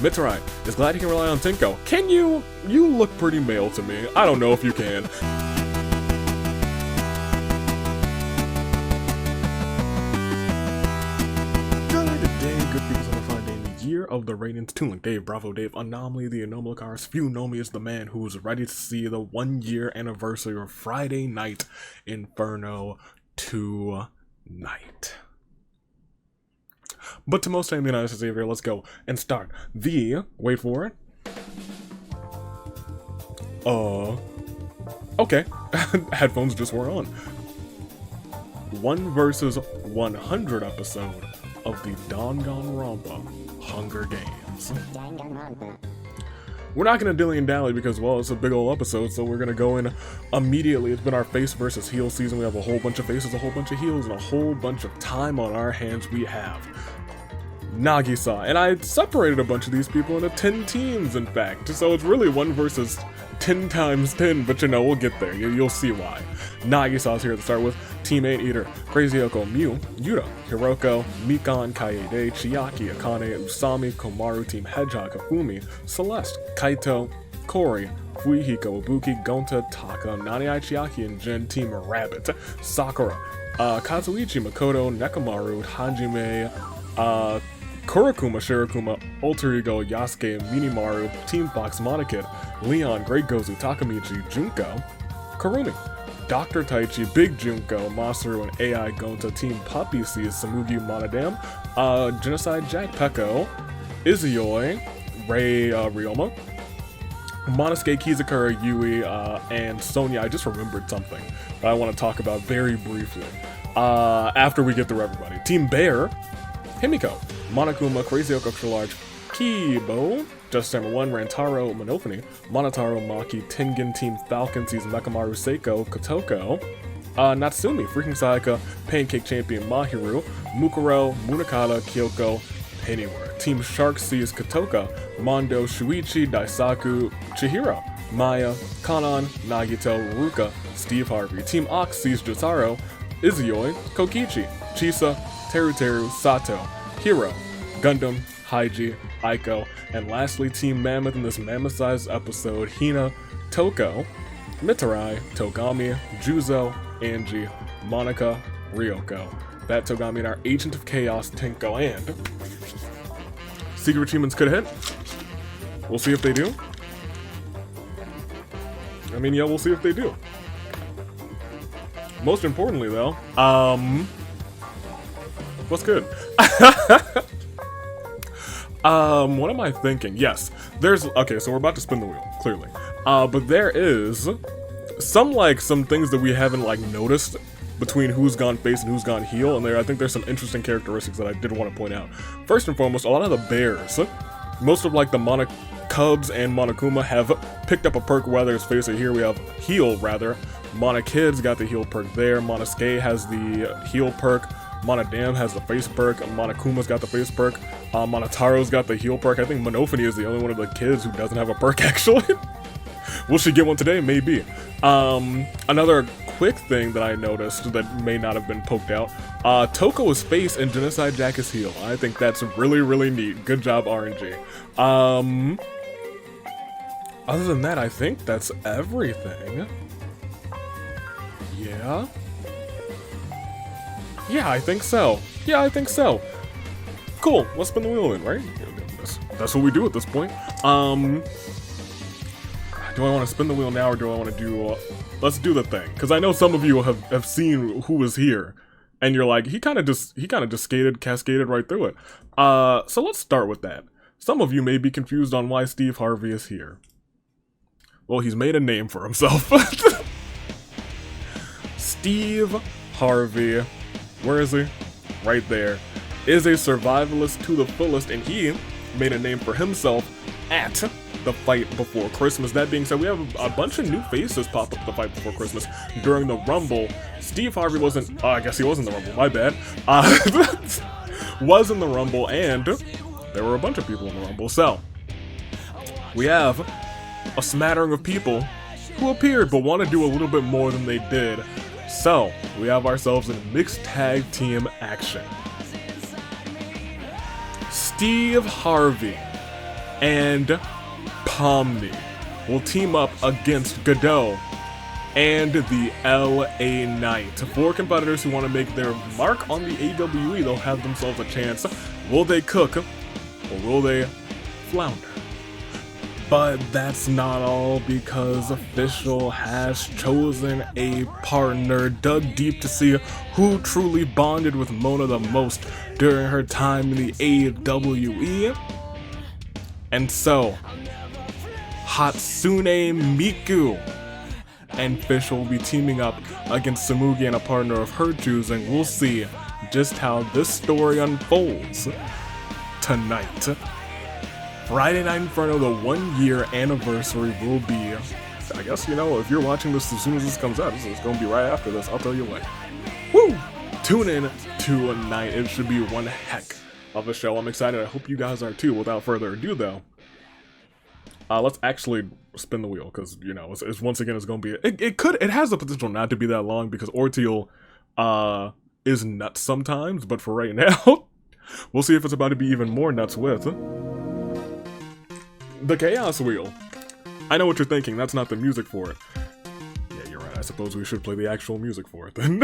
Mitsurai is glad he can rely on Tenko. Can you? You look pretty male to me. I don't know if you can. Good people on a fine day in the year of the Radiant. Toon Link, Dave, Bravo Dave, Anomaly, the Anomalicars. Few know me as the man who's ready to see the 1 year anniversary of Friday Night Inferno tonight. But to most of the United States Xavier, let's go and start the, wait for it. Okay, headphones just were on. 1 versus 100 episode of the Danganronpa Hunger Games. We're not gonna dilly and dally because, well, it's a big old episode, so we're gonna go in immediately. It's been our face versus heel season. We have a whole bunch of faces, a whole bunch of heels, and a whole bunch of time on our hands. We have Nagisa, and I separated a bunch of these people into 10 teams, in fact, so it's really 1 versus 10 times 10, but you know, we'll get there. You'll see why. Nagisa's here to start with. Team 8 Eater, Crazy Oko, Mew, Yuta, Hiroko, Mikan, Kaede, Chiaki, Akane, Usami, Komaru, Team Hedgehog, Kafumi, Celeste, Kaito, Kori, Fuihiko, Ibuki, Gonta, Taka, Nani Chiaki, and Jin, Team Rabbit, Sakura, Kazuichi, Makoto, Nekomaru, Hajime, Kurokuma, Shirokuma, Alter Ego, Yasuke, Minimaru, Team Fox, Monokid, Leon, Great Gozu, Takamichi, Junko, Karumi, Dr. Taichi, Big Junko, Masaru, and AI Gonta, Team Puppy sees Samugi, Monodam, Genocide, Jack Peko, Izuyoi, Rei Ryoma, Monosuke, Kizakura, Yui, and Sonya. I just remembered something that I want to talk about very briefly after we get through everybody. Team Bear, Himiko, Monokuma, Crazy Oko, Extra Large, Kibo, Justice Hammer 1, Rantaro, Monofony, Monotaro, Maki, Tengen, Team Falcon sees Mekamaru, Seiko, Kotoko, Natsumi, Freaking Sayaka, Pancake Champion, Mahiru, Mukuro, Munakata, Kyoko, Pennyworth. Team Shark sees Kotoka, Mondo, Shuichi, Daisaku, Chihiro, Maya, Kanan, Nagito, Ruka, Steve Harvey. Team Ox sees Jotaro, Izuyoi, Kokichi, Chisa, Teru, Sato, Hiro, Gundam, Haiji, Aiko, and lastly Team Mammoth in this mammoth-sized episode, Hina, Toko, Mitarai, Togami, Juzo, Angie, Monica, Ryoko. That Togami and our Agent of Chaos, Tenko, and Secret Achievements could hit. We'll see if they do. I mean, yeah, we'll see if they do. Most importantly, though, what's good? What am I thinking? Yes, there's, okay, so we're about to spin the wheel, clearly. But there is some things that we haven't, noticed between who's gone face and who's gone heel, and I think there's some interesting characteristics that I did want to point out. First and foremost, a lot of the bears, most of, the Cubs and Monokuma have picked up a perk, whether it's face or here. We have heal, rather. Monokid's got the heal perk there. Monosuke has the heal perk. Monodam has the face perk, Monokuma's got the face perk, Monotaro's got the heal perk. I think Monofony is the only one of the kids who doesn't have a perk, actually. Will she get one today? Maybe. Another quick thing that I noticed that may not have been poked out, Toko is face and Genocide Jack is heal. I think that's really, really neat. Good job, RNG. Other than that, I think that's everything. Yeah? Yeah, I think so. Yeah, I think so. Cool, let's spin the wheel in, right? That's what we do at this point. Do I want to spin the wheel now, or do I want to do... let's do the thing. Because I know some of you have seen who was here. And you're like, he kind of just cascaded right through it. So let's start with that. Some of you may be confused on why Steve Harvey is here. Well, he's made a name for himself. Steve Harvey... Where is he? Right there. Is a survivalist to the fullest, and he made a name for himself at the Fight Before Christmas. That being said, we have a bunch of new faces pop up at the Fight Before Christmas during the Rumble. Steve Harvey wasn't, I guess he was in the Rumble, my bad. Was in the Rumble, and there were a bunch of people in the Rumble. So, we have a smattering of people who appeared but want to do a little bit more than they did. So, we have ourselves in mixed tag team action. Steve Harvey and Pomni will team up against Godot and the LA Knight. 4 competitors who want to make their mark on the AWE. They'll have themselves a chance. Will they cook or will they flounder? But that's not all, because Official has chosen a partner, dug deep to see who truly bonded with Mona the most during her time in the AWE. And so, Hatsune Miku and Official will be teaming up against Samugi and a partner of her choosing. We'll see just how this story unfolds tonight. Friday Night Inferno, the 1-year anniversary will be, I guess, you know, if you're watching this as soon as this comes out, it's going to be right after this, I'll tell you what. Woo! Tune in tonight. It should be one heck of a show. I'm excited. I hope you guys are too. Without further ado, though, let's actually spin the wheel, because, you know, it's once again, it's going to be, it has the potential not to be that long, because Orteal is nuts sometimes, but for right now, we'll see if it's about to be even more nuts with the Chaos Wheel. I know what you're thinking, that's not the music for it. Yeah, you're right, I suppose we should play the actual music for it then.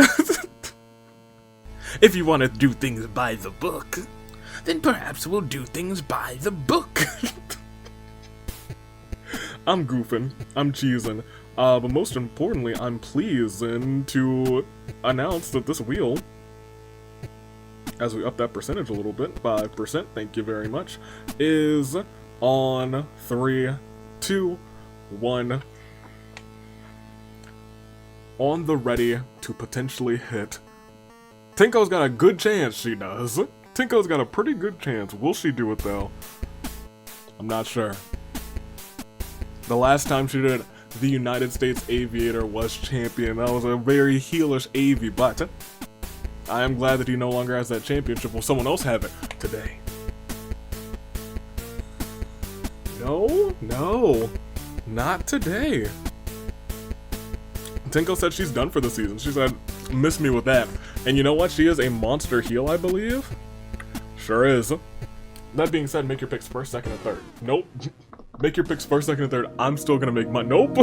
If you want to do things by the book, then perhaps we'll do things by the book. I'm goofing, I'm cheesing, but most importantly, I'm pleased to announce that this wheel, as we up that percentage a little bit, 5%, thank you very much, is on 3, 2, 1, on the ready to potentially hit. Tenko's got a good chance, she does. Tenko's got a pretty good chance. Will she do it, though? I'm not sure. The last time she did it, the United States Aviator was champion. That was a very heelish Avi, but I am glad that he no longer has that championship. Will someone else have it today? No, not today. Tenko said she's done for the season. She said, miss me with that. And you know what? She is a monster heel, I believe. Sure is. That being said, make your picks first, second, and third. Nope. Make your picks first, second, and third. I'm still gonna make my. Nope.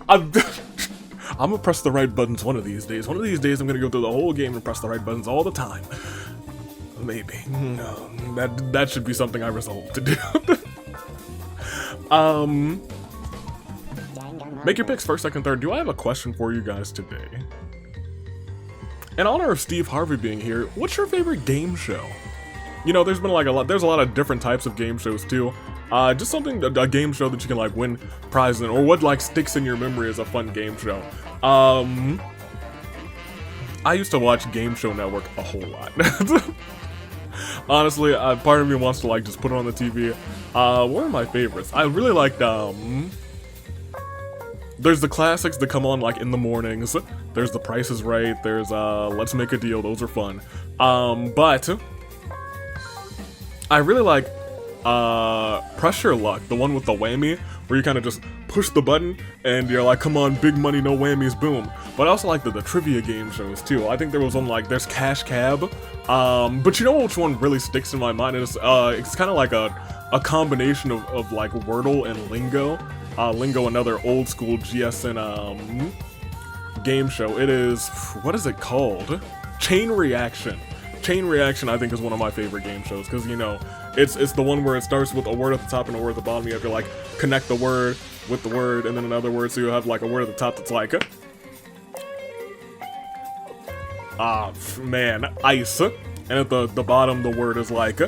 I'm gonna press the right buttons one of these days. One of these days, I'm gonna go through the whole game and press the right buttons all the time. Maybe. No, that should be something I resolve to do. Make your picks first, second, third. Do I have a question for you guys today? In honor of Steve Harvey being here, what's your favorite game show? You know, there's been like there's a lot of different types of game shows too. Just something, a game show that you can like win prizes in, or what like sticks in your memory as a fun game show. I used to watch Game Show Network a whole lot. Honestly, part of me wants to like just put it on the TV. What are my favorites? I really liked, there's the classics that come on like in the mornings. There's The Price is Right. There's Let's Make a Deal. Those are fun. But I really like Press Your Luck, the one with the whammy, where you kind of just push the button and you're like, come on, big money, no whammies, boom. But I also like the trivia game shows too. I think there was one like, there's Cash Cab. But you know which one really sticks in my mind? It's kind of like a combination of like Wordle and Lingo. Lingo, another old school GSN game show. It is, what is it called? Chain Reaction. Chain Reaction, I think, is one of my favorite game shows, because, you know, it's the one where it starts with a word at the top and a word at the bottom. You have to, like, connect the word with the word and then another word, so you have, like, a word at the top that's like, man, ice. And at the bottom, the word is like,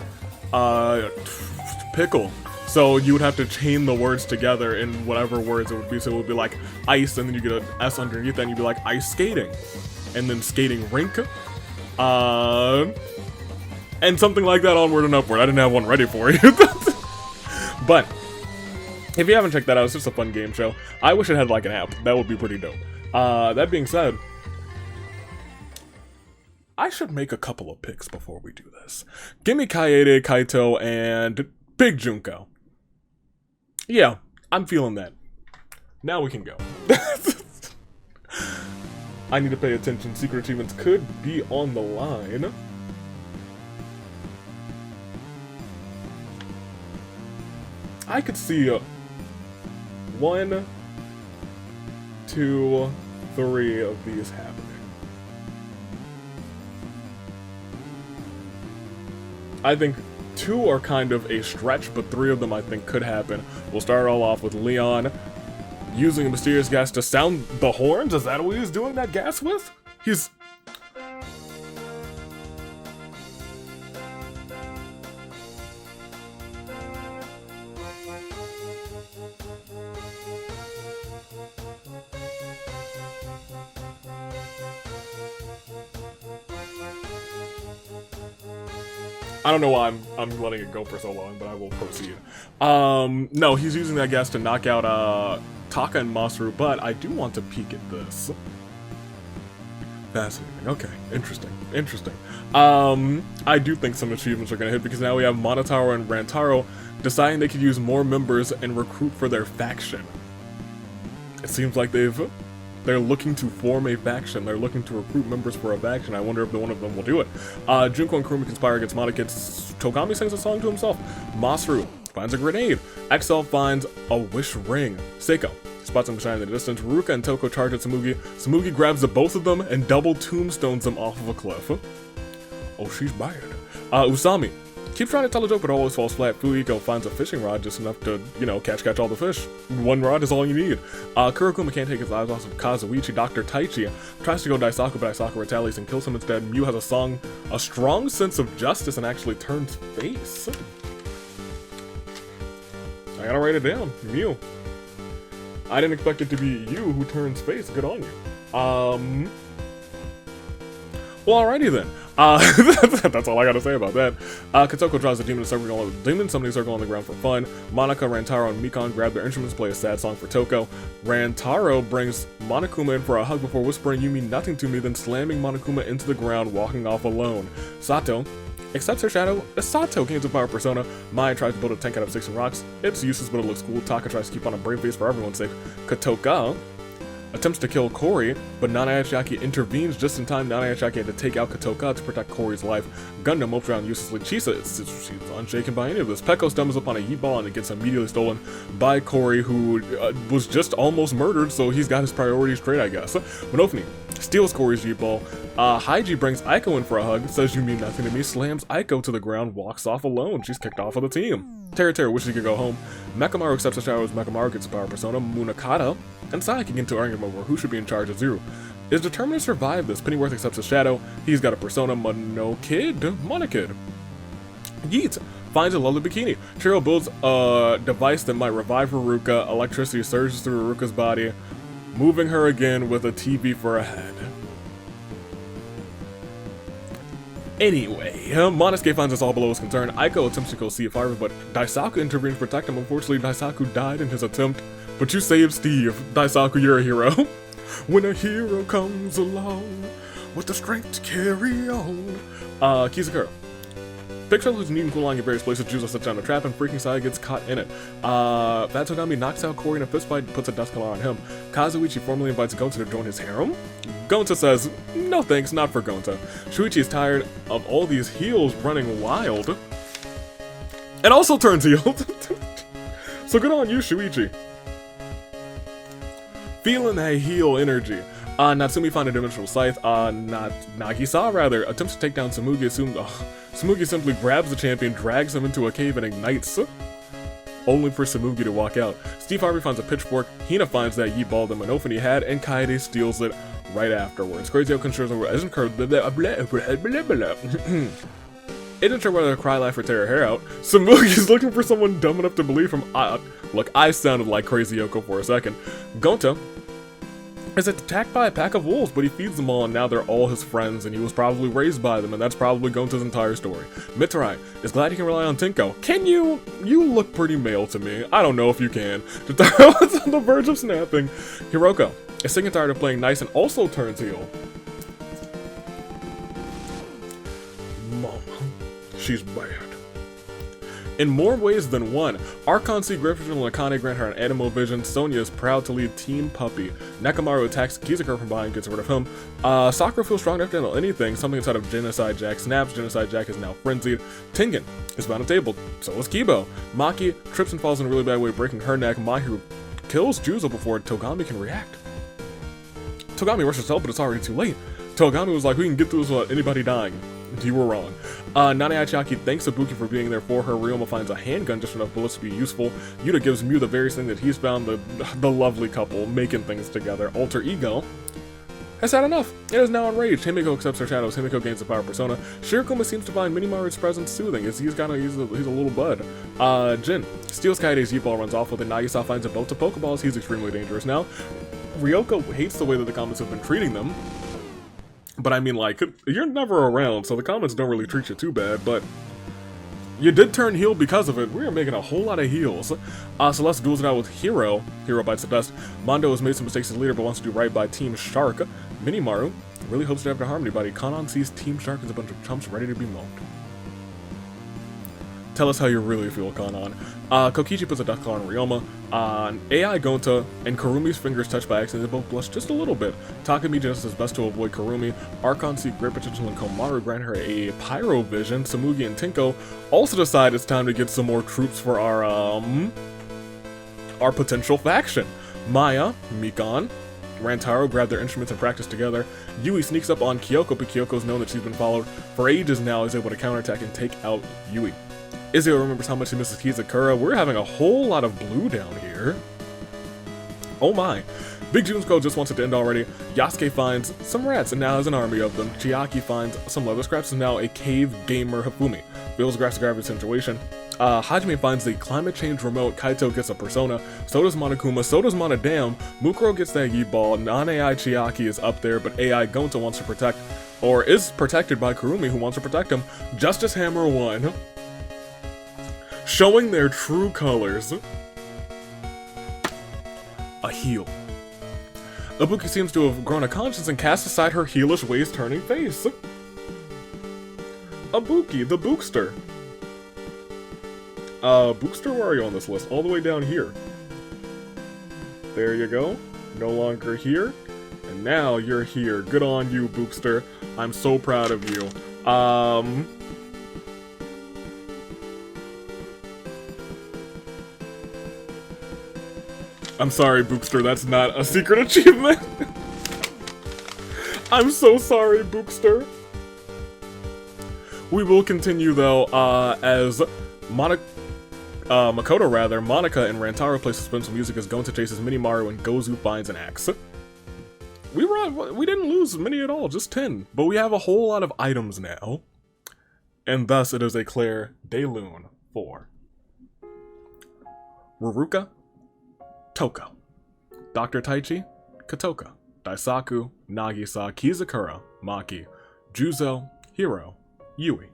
pickle. So you would have to chain the words together in whatever words it would be. So it would be like ice, and then you get an S underneath that, and you'd be like ice skating. And then skating rink. And something like that onward and upward. I didn't have one ready for you. But if you haven't checked that out, it's just a fun game show. I wish it had like an app. That would be pretty dope. That being said, I should make a couple of picks before we do this. Give me Kaede, Kaito, and Big Junko. Yeah, I'm feeling that. Now we can go. I need to pay attention. Secret achievements could be on the line. I could see 1, 2, 3 of these happening. I think 2 are kind of a stretch, but 3 of them I think could happen. We'll start all off with Leon using a mysterious gas to sound the horns. Is that what he's doing that gas with? He's... I don't know why I'm letting it go for so long, but I will proceed. No, he's using that gas to knock out Taka and Masaru, but I do want to peek at this. Fascinating. Okay, interesting. I do think some achievements are gonna hit because now we have Monotaro and Rantaro deciding they could use more members and recruit for their faction. It seems like they're looking to form a faction. They're looking to recruit members for a faction. I wonder if one of them will do it. Junko and Kurumi conspire against Monokid. Togami sings a song to himself. Masaru finds a grenade. XL finds a wish ring. Seiko spots them shining in the distance. Ruka and Toko charge at Tsumugi. Tsumugi grabs the both of them and double tombstones them off of a cliff. Oh, she's bad. Usami keeps trying to tell a joke, but always falls flat. Fuiko finds a fishing rod just enough to, you know, catch all the fish. 1 rod is all you need. Kurokuma can't take his eyes off of Kazuichi. Dr. Taichi tries to go Daisaku, but Daisaku retaliates and kills him instead. Mew has a strong sense of justice and actually turns face. I gotta write it down. Mew. I didn't expect it to be you who turns face. Good on you. Well, alrighty then. That's all I gotta say about that. Kotoko draws a demon summoning circle on the ground for fun. Monica, Rantaro, and Mikon grab their instruments, play a sad song for Toko. Rantaro brings Monokuma in for a hug before whispering, "You mean nothing to me," then slamming Monokuma into the ground, walking off alone. Sato accepts her shadow as Sato gains a power persona. Mai tries to build a tank out of 6 rocks. It's useless, but it looks cool. Taka tries to keep on a brave face for everyone's sake. Kotoka attempts to kill Kori, but Nana Yashiaki intervenes just in time. Nana Yashiaki had to take out Kotoka to protect Kori's life. Gundam mopes around uselessly. Chisa she's unshaken by any of this. Peko stumbles upon a yeet ball and it gets immediately stolen by Kori, who was just almost murdered, so he's got his priorities straight, I guess. Monofuni steals Kori's yeet ball. Haiji brings Aiko in for a hug, says "You mean nothing to me," slams Aiko to the ground, walks off alone. She's kicked off of the team. Terra wishes he could go home. Mekamaru accepts a shadow as Mekamaru gets a power persona. Munakata and Sayaki get into an argument over who should be in charge of Zero. Is determined to survive this. Pennyworth accepts a shadow. He's got a persona. Monokid. Yeet finds a lovely bikini. Chiro builds a device that might revive Haruka. Electricity surges through Haruka's body, moving her again with a TV for a head. Anyway, Monosuke finds us all below his concern. Aiko attempts to kill Steve Harvey, but Daisaku intervenes to protect him. Unfortunately, Daisaku died in his attempt, but you saved Steve. Daisaku, you're a hero. When a hero comes along with the strength to carry on. Kizakura picks up who's neat and cool along in various places. Juzo sets down a trap and freaking Saya gets caught in it. Fat Togami knocks out Kori in a fistfight and puts a dust collar on him. Kazuichi formally invites Gonta to join his harem. Gonta says, "No thanks, not for Gonta." Shuichi is tired of all these heels running wild. And also turns heel. So good on you, Shuichi. Feeling that heel energy. Natsumi finds a dimensional scythe. Nagisa, rather, attempts to take down Tsumugi. Tsumugi simply grabs the champion, drags him into a cave, and ignites. Only for Tsumugi to walk out. Steve Harvey finds a pitchfork. Hina finds that yeet ball that Monofuni had, and Kaede steals it right afterwards. Crazy how concerns over isn't sure whether to cry, laugh, or tear her hair out. Tsumugi's looking for someone dumb enough to believe him. Look, I sounded like Crazy Yoko for a second. Gonta is attacked by a pack of wolves, but he feeds them all, and now they're all his friends, and he was probably raised by them, and that's probably Gonta's entire story. Mitarai is glad he can rely on Tenko. Can you? You look pretty male to me. I don't know if you can. It's on the verge of snapping. Hiroko is sick and tired of playing nice and also turns heel. Mama, she's bad. In more ways than one, Archon sees Griffin and Akane grant her an Animo vision. Sonya is proud to lead Team Puppy. Nekomaru attacks Kizukura from behind, gets rid of him. Sakura feels strong enough to handle anything. Something inside of Genocide Jack snaps. Genocide Jack is now frenzied. Tengen is bound to table. So is Kibo. Maki trips and falls in a really bad way, breaking her neck. Mahiru kills Juzo before Togami can react. Togami rushes help, but it's already too late. Togami was like, we can get through this without anybody dying. You were wrong. Nane Chiaki thanks Ibuki for being there for her. Ryoma finds a handgun, just enough bullets to be useful. Yuta gives Mew the various thing that he's found, the lovely couple making things together. Alter Ego has had enough and is now enraged. Himiko accepts her shadows. Himiko gains the power persona. Shirokuma seems to find Minimaru's presence soothing, as he's a little bud. Jin steals Kaide's U-ball, runs off with it. Nagisa finds a belt of Pokeballs. He's extremely dangerous now. Ryoko hates the way that the comments have been treating them. But I mean, like, you're never around, so the comments don't really treat you too bad, but you did turn heel because of it. We are making a whole lot of heels. Celeste duels it out with Hero. Hero bites the dust. Mondo has made some mistakes as leader, but wants to do right by Team Shark. Minimaru really hopes to have the Harmony buddy. Kanon sees Team Shark as a bunch of chumps ready to be mocked. Tell us how you really feel, Kanon. Kokichi puts a duck claw on Ryoma. AI Gonta and Karumi's fingers touch by accident. They both blush just a little bit. Takumi does his best to avoid Karumi. Archon see great potential in Komaru, grant her a Pyro Vision. Samugi and Tenko also decide it's time to get some more troops for our potential faction. Maya, Mikan, Rantaro grab their instruments and practice together. Yui sneaks up on Kyoko, but Kyoko's known that she's been followed for ages now, is able to counterattack and take out Yui. Izio remembers how much he misses Kizukura. We're having a whole lot of blue down here. Oh my. Big Junko just wants it to end already. Yasuke finds some rats and now has an army of them. Chiaki finds some leather scraps and now a cave gamer Hifumi. Feels grasp the gravity situation. Hajime finds the climate change remote. Kaito gets a persona. So does Monokuma. So does Monodam. Mukuro gets that Yi-ball. Non-AI Chiaki is up there, but AI Gonta wants to protect, or is protected by Kurumi, who wants to protect him. Justice Hammer 1. Showing their true colors. A heel. Ibuki seems to have grown a conscience and cast aside her heelish ways, turning face. Ibuki, the Bookster. Bookster, where are you on this list? All the way down here. There you go. No longer here. And now you're here. Good on you, Bookster. I'm so proud of you. I'm sorry, Bookster, that's not a secret achievement. I'm so sorry, Bookster. We will continue, though, as Makoto, rather, Monica and Rantaro play suspenseful music as Gonta chases Minimaru and Gozu finds an axe. We didn't lose many at all, just 10. But we have a whole lot of items now. And thus, it is a Claire de Lune for Ruruka, Toko, Dr. Taichi, Katoka, Daisaku, Nagisa, Kizukura, Maki, Juzo, Hiro, Yui.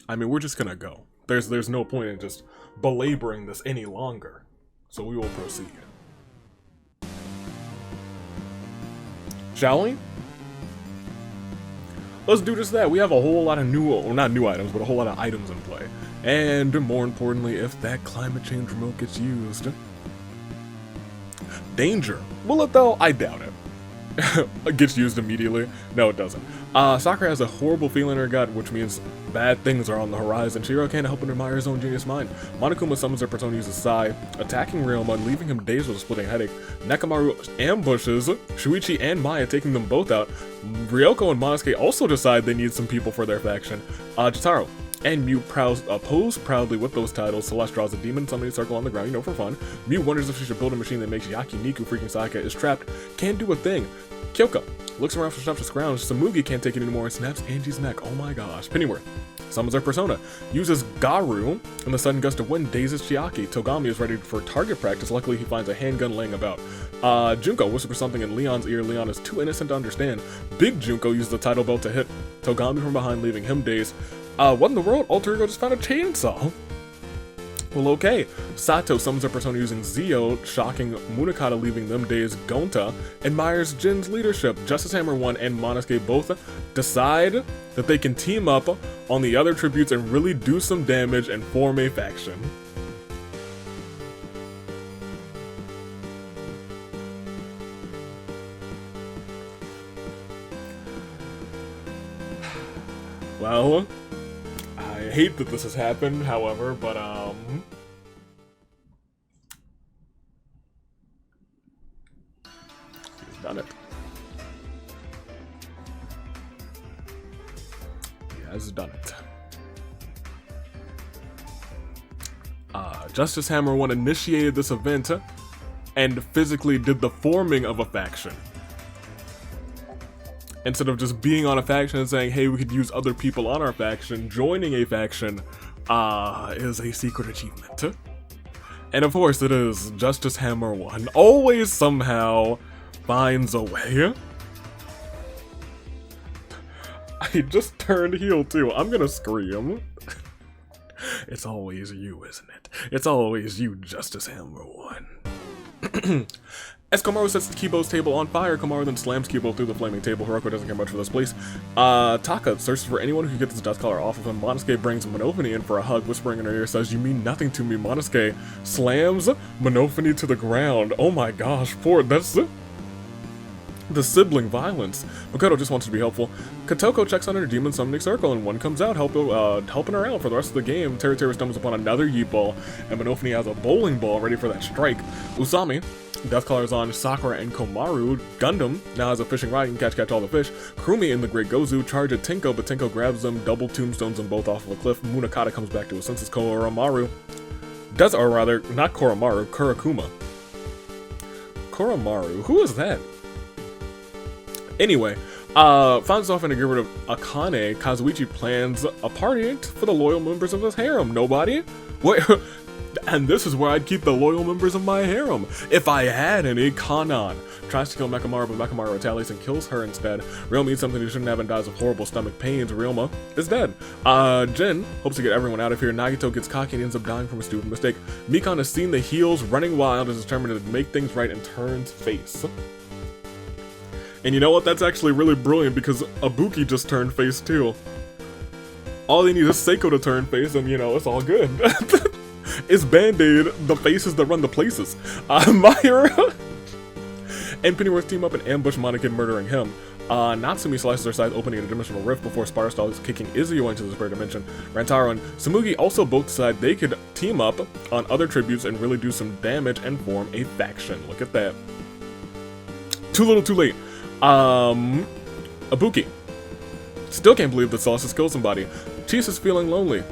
I mean, we're just gonna go. There's no point in just belaboring this any longer. So we will proceed. Shall we? Let's do just that. We have a whole lot of new, well, not new items, but a whole lot of items in play. And more importantly, if that climate change remote gets used. Danger. Will it though? I doubt it. It gets used immediately. No, it doesn't. Sakura has a horrible feeling in her gut, which means bad things are on the horizon. Shiro can't help but admire his own genius mind. Monokuma summons her persona, uses Sai, attacking Ryoma, leaving him dazed with a splitting headache. Nekomaru ambushes Shuichi and Maya, taking them both out. Ryoko and Monosuke also decide they need some people for their faction. Jotaro and Mew pose proudly with those titles. Celeste draws a demon summoning circle on the ground, for fun. Mew wonders if she should build a machine that makes Yakiniku, freaking Sayaka, is trapped, can't do a thing. Kyoko looks around for stuff to scrounge. Samugi can't take it anymore and snaps Angie's neck. Oh my gosh. Pennyworth summons her persona, uses Garu, and the sudden gust of wind dazes Chiaki. Togami is ready for target practice. Luckily, he finds a handgun laying about. Junko whispers something in Leon's ear. Leon is too innocent to understand. Big Junko uses the title belt to hit Togami from behind, leaving him dazed. What in the world? Alter Ego just found a chainsaw. Well, okay. Sato summons her persona using Zio, shocking Munakata, leaving them dazed. Gonta admires Jin's leadership. Justice Hammer 1 and Monosuke both decide that they can team up on the other tributes and really do some damage and form a faction. Well, I hate that this has happened, however, but, he's done it. He has done it. Justice Hammer 1 initiated this event and physically did the forming of a faction. Instead of just being on a faction and saying, hey, we could use other people on our faction, joining a faction is a secret achievement. And of course it is. Justice Hammer 1 always somehow finds a way. I just turned heel too. I'm gonna scream. It's always you, isn't it? It's always you, Justice Hammer 1. As Komaru sets the Kibo's table on fire, Komaru then slams Kibo through the flaming table. Hiroko doesn't care much for this place. Taka searches for anyone who can get this dust collar off of him. Monosuke brings Monofini in for a hug, whispering in her ear, says, "You mean nothing to me." Monosuke slams Monofini to the ground. Oh my gosh, that's the sibling violence. Makoto just wants to be helpful. Kotoko checks on her demon summoning circle, and one comes out helping her out for the rest of the game. Teru stumbles upon another yeet ball, and Monofini has a bowling ball ready for that strike. Usami, Death Collar's on Sakura and Komaru. Gundam now has a fishing rod and catch all the fish. Kurumi and the Great Gozu charge at Tenko, but Tenko grabs them, double tombstones them both off of a cliff. Munakata comes back to his senses. Kuramaru not Koromaru, Kurakuma. Koromaru, who is that? Anyway, finds himself in a get rid of Akane. Kazuichi plans a party for the loyal members of his harem. Nobody? Wait, and this is where I'd keep the loyal members of my harem, if I had any. Kanan tries to kill Mekamaru, but Mekamaru retaliates and kills her instead. Ryoma eats something he shouldn't have and dies of horrible stomach pains. Ryoma is dead. Jin hopes to get everyone out of here. Nagito gets cocky and ends up dying from a stupid mistake. Mikan has seen the heels running wild and is determined to make things right and turns face. And you know what? That's actually really brilliant because Ibuki just turned face too. All they need is Seiko to turn face and, you know, it's all good. It's Band-Aid, the faces that run the places. Mayura and Pennyworth team up and ambush Monokin, murdering him. Natsumi slices her side, opening a dimensional rift before Sparta starts kicking Izuyo into the spirit dimension. Rantaro and Samugi also both decide they could team up on other tributes and really do some damage and form a faction. Look at that. Too little, too late. Ibuki still can't believe that Celeste killed somebody. Chise is feeling lonely.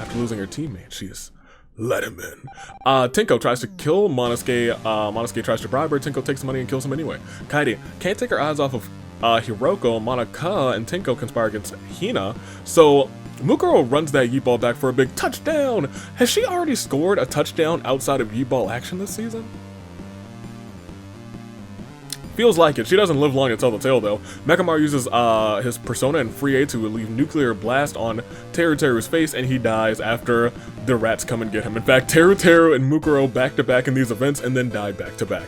After losing her teammate, she's let him in. Tenko tries to kill Monosuke. Monosuke tries to bribe her. Tenko takes the money and kills him anyway. Kaede can't take her eyes off of Hiroko. Monaka and Tenko conspire against Hina. So Mukuro runs that yeet ball back for a big touchdown. Has she already scored a touchdown outside of yeet ball action this season? Feels like it. She doesn't live long to tell the tale, though. Mekamaru uses his persona and free A to leave nuclear blast on Teru's face, and he dies after the rats come and get him. In fact, Teru and Mukuro back-to-back in these events, and then die back-to-back.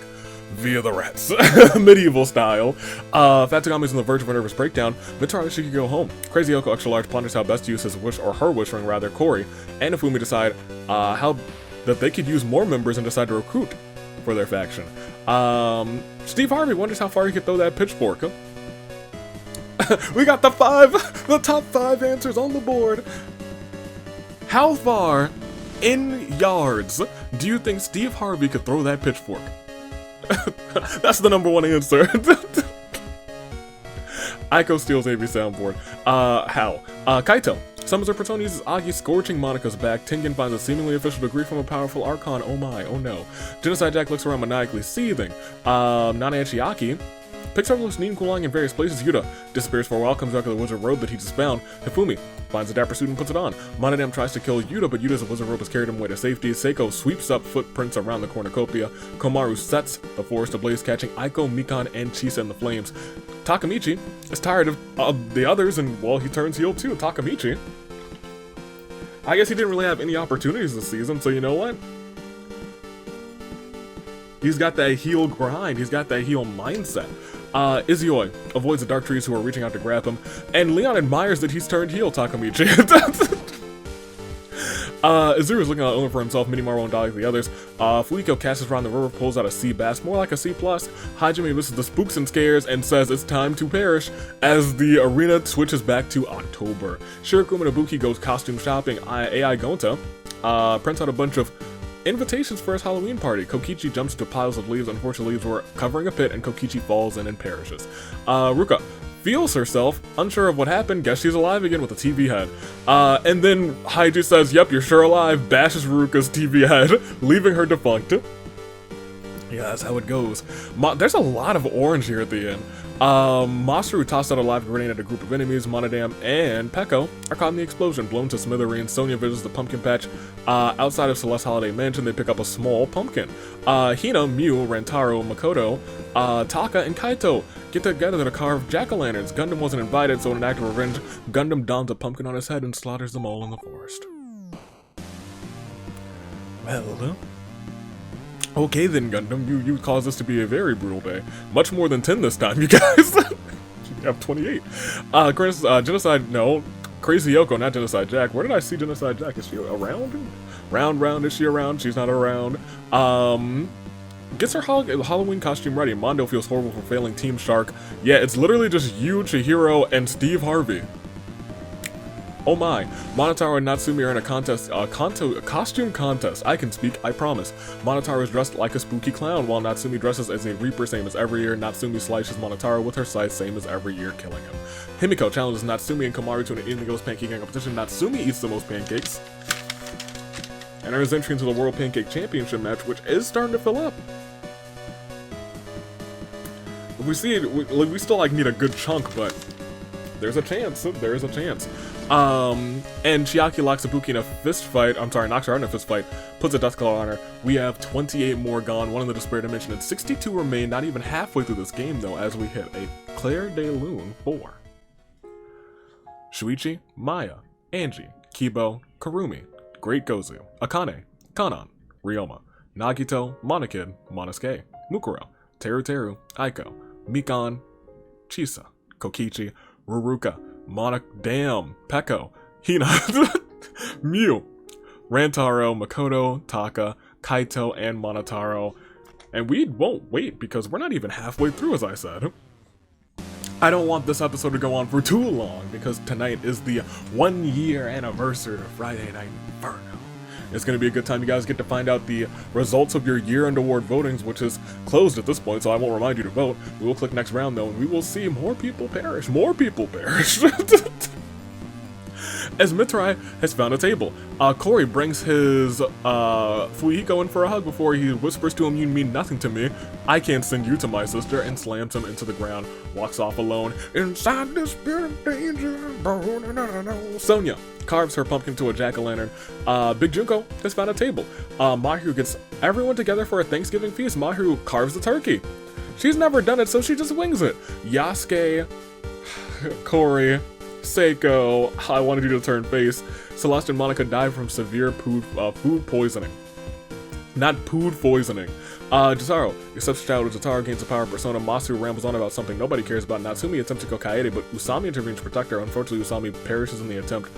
Via the rats. Medieval style. Fatsugami's on the verge of a nervous breakdown. Mitara she could go home. Crazy Yoko Extra Large ponders how best to use his wish, or her wish ring rather. Cory and Ifumi decide how that they could use more members and decide to recruit for their faction. Steve Harvey wonders how far he could throw that pitchfork. We got the top 5 answers on the board. How far in yards do you think Steve Harvey could throw that pitchfork? That's the number 1 answer. Aiko steals AV soundboard. How? Kaito summons her persona, uses Agi, scorching Monika's back. Tengen finds a seemingly official degree from a powerful archon. Oh my, oh no. Genocide Jack looks around maniacally, seething. Nana Chiaki picks up looks neat and cool in various places. Yuta disappears for a while, comes back to the wizard robe that he just found. Hifumi finds a dapper suit and puts it on. Monodam tries to kill Yuta, but Yuta's wizard robe has carried him away to safety. Seiko sweeps up footprints around the cornucopia. Komaru sets the forest ablaze, catching Aiko, Mikan, and Chisa in the flames. Takamichi is tired of the others, and well, he turns heel too. Takamichi I guess he didn't really have any opportunities this season, so you know what? He's got that heel grind. He's got that heel mindset. Izioi avoids the Dark Trees who are reaching out to grab him, and Leon admires that he's turned heel, Takamichi. Izuru is looking out only for himself, Minimaru won't die like the others. Fuiko casts around the river, pulls out a C bass, more like a C+. Hajime misses the spooks and scares and says it's time to perish as the arena switches back to October. Shirokuma Nobuki goes costume shopping. AI Gonta prints out a bunch of invitations for his Halloween party. Kokichi jumps to piles of leaves. Unfortunately, leaves were covering a pit, and Kokichi falls in and perishes. Ruka feels herself, unsure of what happened, guess she's alive again with a TV head. And then Haiju says, yep, you're sure alive, bashes Ruka's TV head, leaving her defunct. Yeah, that's how it goes. There's a lot of orange here at the end. Masaru tossed out a live grenade at a group of enemies. Monodam and Peko are caught in the explosion, blown to smithereens. Sonya visits the pumpkin patch. Outside of Celeste Holiday Mansion, they pick up a small pumpkin. Hina, Mew, Rantaro, Makoto, Taka, and Kaito get together to carve jack-o'-lanterns. Gundam wasn't invited, so in an act of revenge, Gundam dons a pumpkin on his head and slaughters them all in the forest. Well, okay then, Gundam, you caused this to be a very brutal day. Much more than 10 this time, you guys. You have 28. Chris, Genocide, no. Crazy Yoko, not Genocide Jack. Where did I see Genocide Jack? Is she around? Round, is she around? She's not around. Gets her Halloween costume ready. Mondo feels horrible for failing Team Shark. Yeah, it's literally just you, Chihiro, and Steve Harvey. Oh my, Monotaro and Natsumi are in a contest, costume contest. I can speak, I promise. Monotaro is dressed like a spooky clown, while Natsumi dresses as a reaper, same as every year. Natsumi slices Monotaro with her scythe, same as every year, killing him. Himiko challenges Natsumi and Komaru to an eating the ghost pancaking competition. Natsumi eats the most pancakes, and earns entry into the World Pancake Championship match, which is starting to fill up. We see it, we still like need a good chunk, but there's a chance. There is a chance. And Chiaki locks Ibuki in a fist fight. I'm sorry, knocks her out in a fist fight. Puts a death claw on her. We have 28 more gone, one in the despair dimension, and 62 remain. Not even halfway through this game though, as we hit a Claire de Lune 4. Shuichi, Maya, Angie, Kibo, Karumi, Great Gozu, Akane, Kanan, Ryoma, Nagito, Monokid, Monosuke, Mukuro, Teru, Aiko, Mikan, Chisa, Kokichi, Ruruka, Damn, Peko, Hina, Mew, Rantaro, Makoto, Taka, Kaito, and Monotaro. And we won't wait because we're not even halfway through, as I said. I don't want this episode to go on for too long because tonight is the 1-year anniversary of Friday Night Inferno. It's going to be a good time. You guys get to find out the results of your year-end award votings, which is closed at this point, so I won't remind you to vote. We will click next round, though, and we will see more people perish. More people perish. As Mitrai has found a table, Corey brings his Fuihiko in for a hug before he whispers to him, "You mean nothing to me. I can't send you to my sister," and slams him into the ground. Walks off alone. Inside this spirit of danger. Sonya carves her pumpkin to a jack-o'-lantern. Big Junko has found a table. Mahiru gets everyone together for a Thanksgiving feast. Mahiru carves the turkey. She's never done it, so she just wings it. Yasuke, Corey, Seiko, I wanted you to turn face. Celeste and Monica die from severe food poisoning. Not food poisoning. Jotaro accepts child of Jotaro, gains a power persona. Masaru rambles on about something nobody cares about. Natsumi attempts to kill Kaede, but Usami intervenes to protect her. Unfortunately, Usami perishes in the attempt.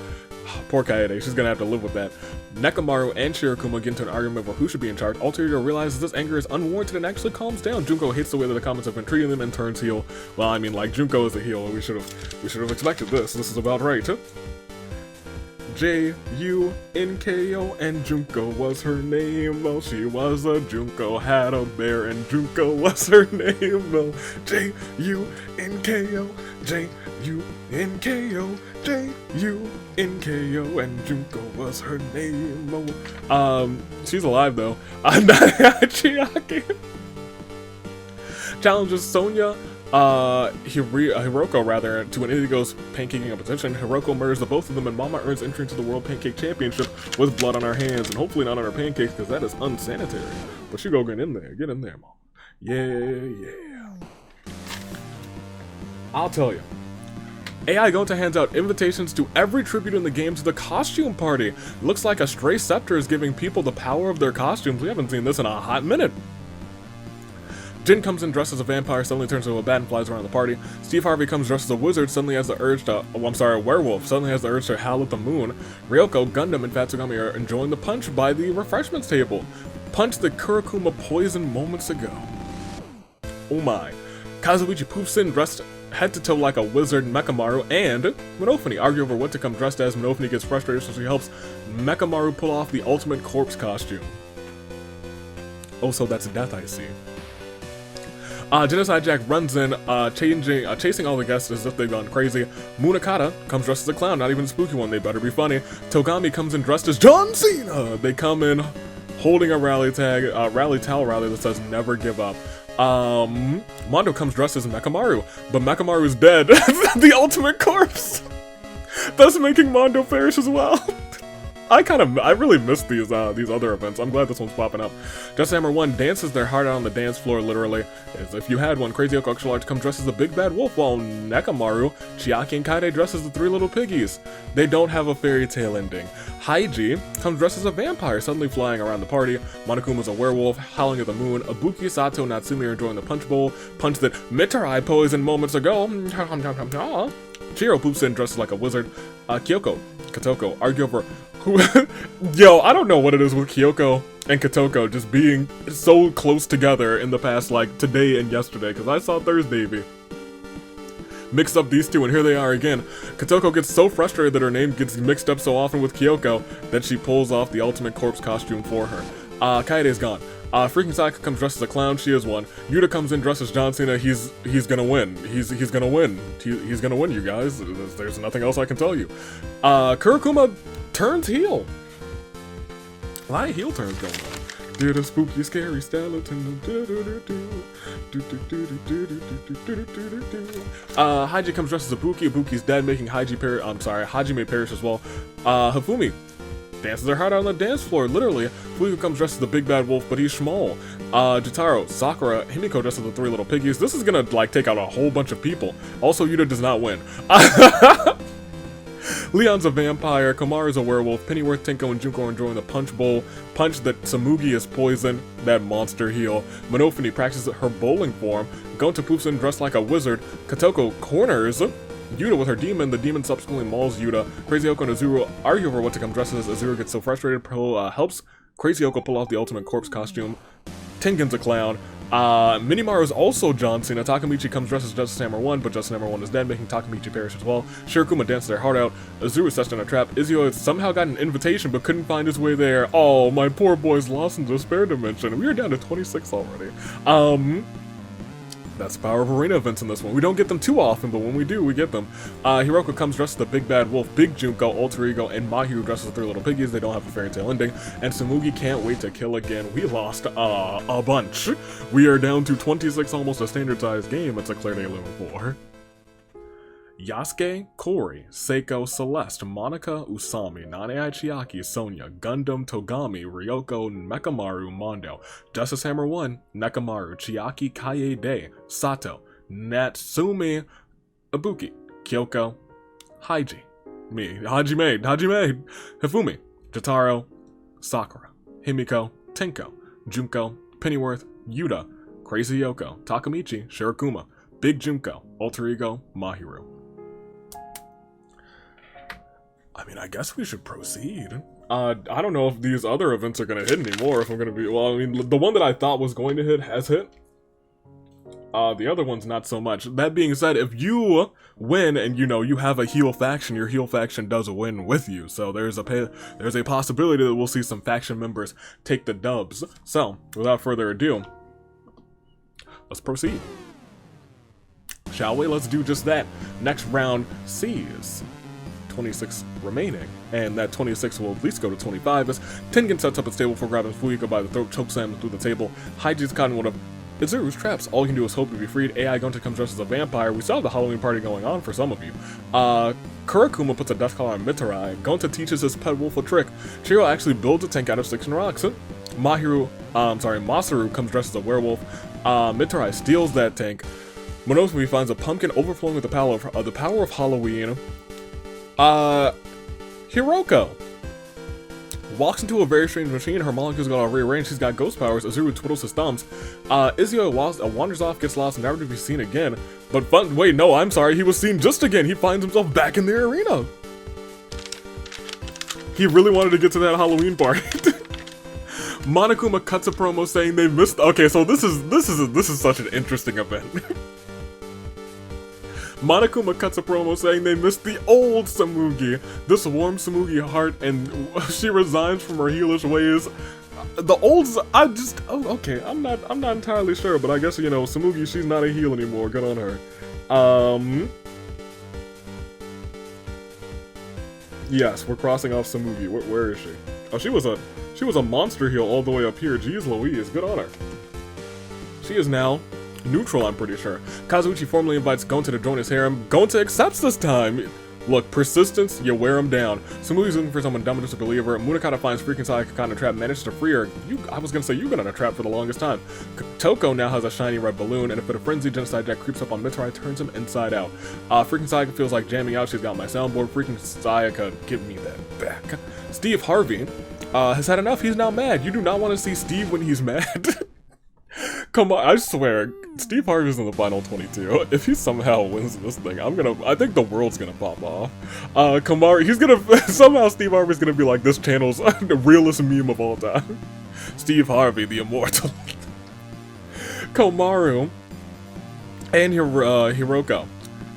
Poor Kaede, she's gonna have to live with that. Nekomaru and Shirokuma get into an argument over who should be in charge. Alter realizes this anger is unwarranted and actually calms down. Junko hates the way that the comments have been treating them and turns heel. Well, I mean, like, Junko is a heel. We should have expected this. This is about right. Junko, and Junko was her name. Well, she was a Junko, had a bear, and Junko was her name. Well, Junko, Junko, and Junko was her name. She's alive though. Chiaki challenges Sonya, Hiroko rather, to an Indigo's pancaking competition. Hiroko murders the both of them, and Mama earns entry into the World Pancake Championship with blood on her hands, and hopefully not on her pancakes, because that is unsanitary. But you go get in there, Mama. Yeah. I'll tell you, AI Gonta hands out invitations to every tribute in the game to the costume party. Looks like a stray scepter is giving people the power of their costumes. We haven't seen this in a hot minute. Jin comes in dressed as a vampire, suddenly turns into a bat and flies around the party. Steve Harvey comes dressed as a wizard, suddenly has the urge to, a werewolf, suddenly has the urge to howl at the moon. Ryoko, Gundam, and Fatsugami are enjoying the punch by the refreshments table. Punch the Kurokuma poisoned moments ago. Oh my. Kazuichi poofs in dressed head to toe like a wizard. Mechamaru and Monofini argue over what to come dressed as. Monofini gets frustrated, so she helps Mechamaru pull off the ultimate corpse costume. Oh, so that's death, I see. Genocide Jack runs in, chasing all the guests as if they've gone crazy. Munakata comes dressed as a clown, not even a spooky one, they better be funny. Togami comes in dressed as John Cena! They come in holding a rally towel rally that says never give up. Mondo comes dressed as Mechamaru, but Mechamaru's dead. The ultimate corpse! Thus making Mondo perish as well. I really missed these other events. I'm glad this one's popping up. Just Hammer 1 dances their heart out on the dance floor, literally. As if you had one. Crazy Yoko Extra Large come dressed as the Big Bad Wolf, while Nekamaru, Chiaki, and Kaide dress as the Three Little Piggies. They don't have a fairy tale ending. Haiji comes dressed as a vampire, suddenly flying around the party. Monokuma's a werewolf, howling at the moon. Ibuki, Sato, and Natsumi are enjoying the punch bowl. Punch that Mitarai poisoned moments ago. Chiro poops in dressed like a wizard. Kyoko, Katoko argue over who. Yo, I don't know what it is with Kyoko and Katoko just being so close together in the past, like today and yesterday, because I saw Thursday be mixed up these two, and here they are again. Katoko gets so frustrated that her name gets mixed up so often with Kyoko that she pulls off the ultimate corpse costume for her. Kaide's gone. Freaking Sayaka comes dressed as a clown, she is one. Yuta comes in dressed as John Cena, he's gonna win. He's gonna win. He's gonna win, you guys. There's nothing else I can tell you. Kurokuma turns heel. A lot of heel turns going on. Did a spooky, scary skeleton. Haiji comes dressed as Ibuki. Ibuki's dead, making Hajime perish as well. Hifumi dances their heart out on the dance floor, literally. Fuiko comes dressed as the Big Bad Wolf, but he's small. Jotaro, Sakura, Himiko dressed as the Three Little Piggies. This is gonna, like, take out a whole bunch of people. Also, Yuta does not win. Leon's a vampire, Komaru's a werewolf, Pennyworth, Tenko, and Junko are enjoying the punch bowl. Punch that Samugi is poisoned, that monster heel. Monofini practices her bowling form. Gonta poops in dressed like a wizard. Katoko corners Yuta with her demon. The demon subsequently mauls Yuta. Crazy Yoko and Azuru argue over what to come dressed as. Azuru gets so frustrated, helps Crazy Yoko pull off the ultimate corpse costume. Tengen's a clown. Minimaru is also John Cena. Takamichi comes dressed as Justice Hammer 1, but Justice Hammer 1 is dead, making Takamichi perish as well. Shirokuma dances their heart out. Azuru is set in a trap. Izio has somehow got an invitation, but couldn't find his way there. Oh, my poor boy's lost in despair dimension. We are down to 26 already. That's the power of arena events in this one. We don't get them too often, but when we do, we get them. Hiroko comes dressed as the Big Bad Wolf, Big Junko, Alter Ego, and Mahiru dressed as the Three Little Piggies. They don't have a fairy tale ending. And Samugi can't wait to kill again. We lost a bunch. We are down to 26, almost a standard sized game. It's a clear day level 4. Yasuke, Kori, Seiko, Celeste, Monica, Usami, Nane Chiaki, Sonia, Gundam, Togami, Ryoko, Mechamaru, Mondo, Justice Hammer 1, Nekamaru, Chiaki, Kaede, Sato, Natsumi, Ibuki, Kyoko, Haiji, Hajime, Hifumi, Jotaro, Sakura, Himiko, Tenko, Junko, Pennyworth, Yuta, Crazy Yoko, Takamichi, Shirokuma, Big Junko, Alter Ego, Mahiru. I mean, I guess we should proceed. I don't know if these other events are going to hit anymore, if I'm going to be... Well, I mean, the one that I thought was going to hit has hit. The other one's not so much. That being said, if you win and, you know, you have a heel faction, your heel faction does win with you. So there's a possibility that we'll see some faction members take the dubs. So, without further ado, let's proceed. Shall we? Let's do just that. Next round sees 26 remaining, and that 26 will at least go to 25 as Tengen sets up his table for grabbing Fuyuko by the throat, chokes him through the table. Haiji's caught in one of Izuru's traps. All you can do is hope to be freed. AI Gonta comes dressed as a vampire. We still have the Halloween party going on for some of you. Kurokuma puts a death collar on Mitarai. Gonta teaches his pet wolf a trick. Chiro actually builds a tank out of sticks and rocks. Masaru comes dressed as a werewolf. Mitarai steals that tank. Monosuke finds a pumpkin overflowing with the power of Halloween. Hiroko walks into a very strange machine. Her molecules got all rearranged. She's got ghost powers. Azuru twiddles his thumbs. Izio wanders off, gets lost, never to be seen again. But wait, no, I'm sorry. He was seen just again. He finds himself back in the arena. He really wanted to get to that Halloween party. Monokuma cuts a promo saying they missed. Okay, so this is such an interesting event. Monokuma cuts a promo saying they missed the old Tsumugi. This warms Tsumugi's heart, and she resigns from her heelish ways. The olds, okay, I'm not entirely sure, but I guess, you know, Tsumugi, she's not a heel anymore. Good on her. Yes, we're crossing off Tsumugi. Where is she? Oh, she was a monster heel all the way up here. Jeez Louise, good on her. She is now neutral, I'm pretty sure. Kazuichi formally invites Gonta to join his harem. Gonta accepts this time! Look, persistence, you wear him down. Tsumugi's looking for someone dumb enough to believe her. Munakata finds freaking Sayaka in a trap, manages to free her. I was gonna say, you've been in a trap for the longest time. Toko now has a shiny red balloon, and if a frenzied genocide jack creeps up on Mitsurai, turns him inside out. Freaking Sayaka feels like jamming out. She's got my soundboard. Freaking Sayaka, give me that back. Steve Harvey has had enough. He's now mad. You do not want to see Steve when he's mad. Come on, I swear, Steve Harvey's in the final 22. If he somehow wins this thing, I think the world's gonna pop off. Kamaru, he's gonna, somehow Steve Harvey's gonna be like this channel's the realest meme of all time. Steve Harvey, the immortal. Komaru and Hiroko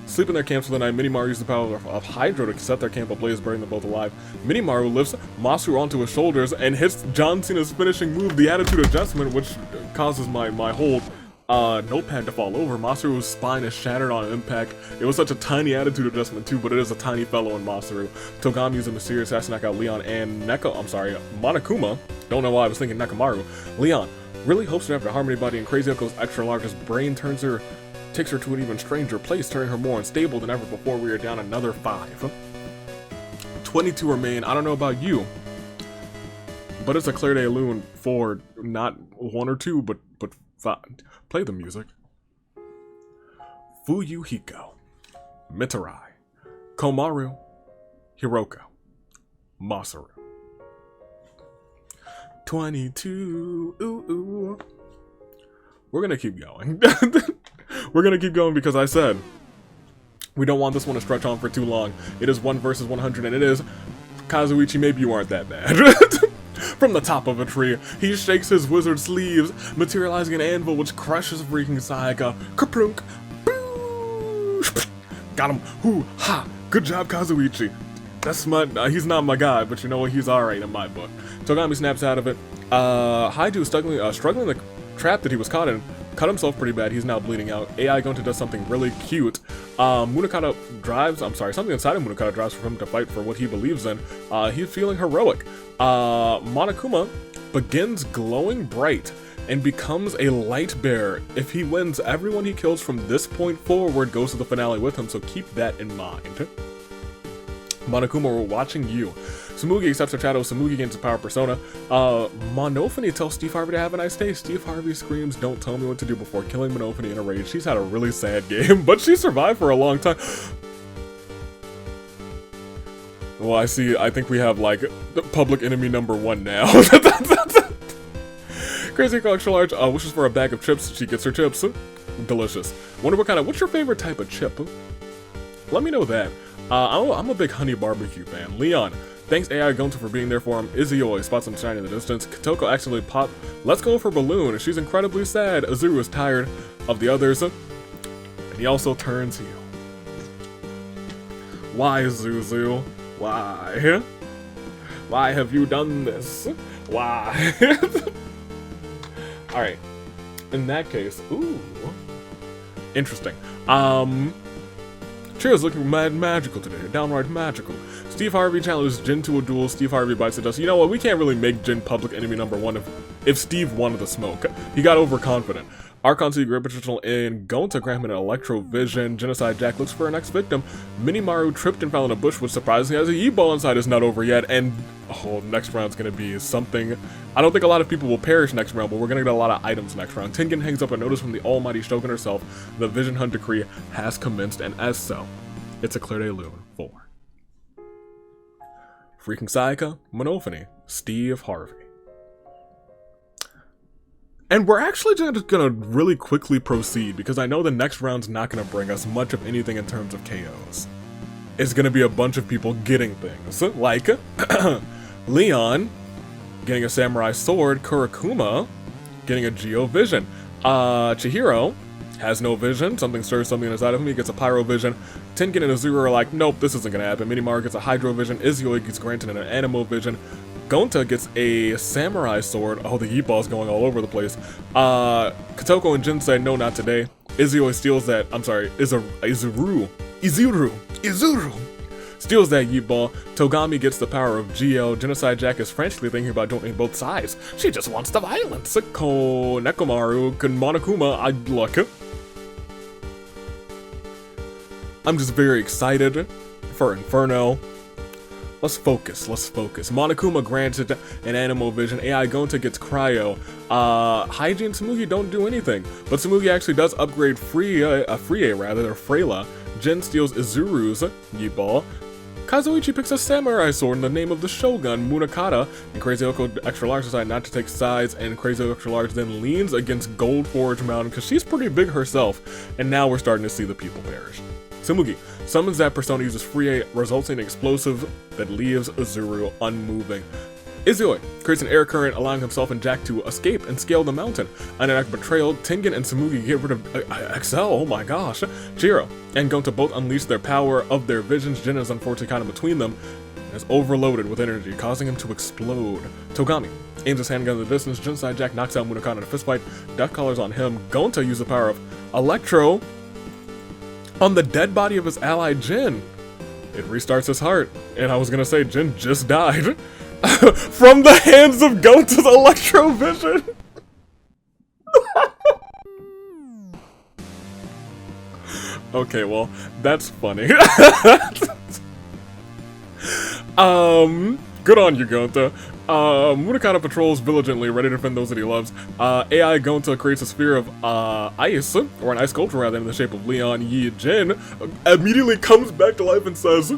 sleep in their camps for the night. Minimaru uses the power of Hydro to set their camp ablaze, burning them both alive. Minimaru lifts Masaru onto his shoulders and hits John Cena's finishing move, the Attitude Adjustment, which causes my whole notepad to fall over. Masaru's spine is shattered on impact. It was such a tiny Attitude Adjustment too, but it is a tiny fellow in Masaru. Togami uses a mysterious ass to knock out Leon and Monokuma. Don't know why I was thinking Nekamaru. Leon really hopes to have the Harmony Body, and Crazy Uncle's extra largest brain takes her to an even stranger place, turning her more unstable than ever before. We are down another 5. 22 remain. I don't know about you, but it's a clear day loon for not 1 or 2, but 5. Play the music. Fuyuhiko, Mitarai, Komaru, Hiroko, Masaru. 22. Ooh. We're gonna keep going. We're gonna keep going because I said we don't want this one to stretch on for too long. It is 1 versus 100, and it is Kazuichi, maybe you aren't that bad. From the top of a tree, he shakes his wizard sleeves, materializing an anvil which crushes freaking Sayaka. Kaprunk! Got him! Hoo! Ha! Good job, Kazuichi! That's he's not my guy, but you know what? He's alright in my book. Togami snaps out of it. Haidu is struggling the trap that he was caught in. Cut himself pretty bad. He's now bleeding out. AI Gonta does something really cute. Munakata something inside of Munakata drives for him to fight for what he believes in. He's feeling heroic. Monokuma begins glowing bright and becomes a light bearer. If he wins, everyone he kills from this point forward goes to the finale with him, so keep that in mind. Monokuma, we're watching you. Tsumugi accepts her shadow. Tsumugi gains a power persona. Monophony tells Steve Harvey to have a nice day. Steve Harvey screams, "Don't tell me what to do," before killing Monophony in a rage. She's had a really sad game, but she survived for a long time. Well, I think we have, like, the public enemy number 1 now. Crazy Extra Large wishes for a bag of chips. She gets her chips. Delicious. Wonder what's your favorite type of chip? Let me know that. I'm a big honey barbecue fan. Leon, thanks AI Gonta for being there for him. Izzy spots him shining in the distance. Katoko accidentally popped. Let's go for Balloon. She's incredibly sad. Azuru is tired of the others. And he also turns heel. Why, Zuzu? Why? Why have you done this? Why? Alright. In that case, ooh. Interesting. Cheers looking magical today, downright magical. Steve Harvey challenges Jin to a duel. Steve Harvey bites the dust. You know what, we can't really make Jin public enemy number 1 if if Steve wanted the smoke. He got overconfident. Archon sees great potential in Gonta, grant him an Electro Vision. Genocide Jack looks for her next victim. Minimaru tripped and fell in a bush, which surprisingly has a Yeet-Ball inside. Is not over yet, and next round's gonna be something. I don't think a lot of people will perish next round, but we're gonna get a lot of items next round. Tengen hangs up a notice from the almighty Shogun herself. The Vision Hunt decree has commenced, and as so, it's a clear day loon for Freaking Sayaka, Monophony, Steve Harvey. And we're actually just gonna really quickly proceed because I know the next round's not gonna bring us much of anything in terms of KOs. It's gonna be a bunch of people getting things, like Leon getting a Samurai Sword, Kurokuma getting a Geo Vision, Chihiro has no vision, something stirs something inside of him, he gets a Pyro Vision. Tengen and Azura are like, nope, this isn't gonna happen. Minimaru gets a Hydro Vision, Izuyoi gets granted an Animo Vision, Gonta gets a Samurai Sword. Oh, the Yeet-Ball's going all over the place. Kotoko and Jin say, no, not today. Izuyoi steals that, I'm sorry, Izuru steals that Yeet-Ball. Togami gets the power of GL. Genocide Jack is frantically thinking about joining both sides. She just wants the violence. Nekomaru, Monokuma, I'd look. I'm just very excited for Inferno. Let's focus. Monokuma granted an Animo Vision. AI Gonta gets Cryo. Haiji and Tsumugi don't do anything, but Tsumugi actually does upgrade Freyla. Jin steals Izuru's Yeet-Ball. Kazuichi picks a Samurai Sword in the name of the Shogun, Munakata, and Crazy Oko Extra Large decide not to take sides, and Crazy Oko Extra Large then leans against Gold Forge Mountain because she's pretty big herself, and now we're starting to see the people perish. Tsumugi summons that persona, uses Free, resulting in an explosive that leaves Izuru unmoving. Izuyoi creates an air current, allowing himself and Jack to escape and scale the mountain. An act betrayal, Tengen and Tsumugi get rid of XL, oh my gosh. Chihiro and Gonta both unleash their power of their visions. Jin is unfortunately kind of between them, and is overloaded with energy, causing him to explode. Togami aims his handgun at the distance. Genocide Jack knocks out Munakata in a fistfight. Death Collar's on him. Gonta uses the power of Electro on the dead body of his ally Jin. It restarts his heart, and I was gonna say Jin just died from the hands of Gonta's Electro Vision. Okay, well, that's funny. Good on you, Gonta. Munakata patrols vigilantly, ready to defend those that he loves. AI Gonta creates a sphere of ice, or an ice sculpture rather, in the shape of Leon. Yi Jin immediately comes back to life and says,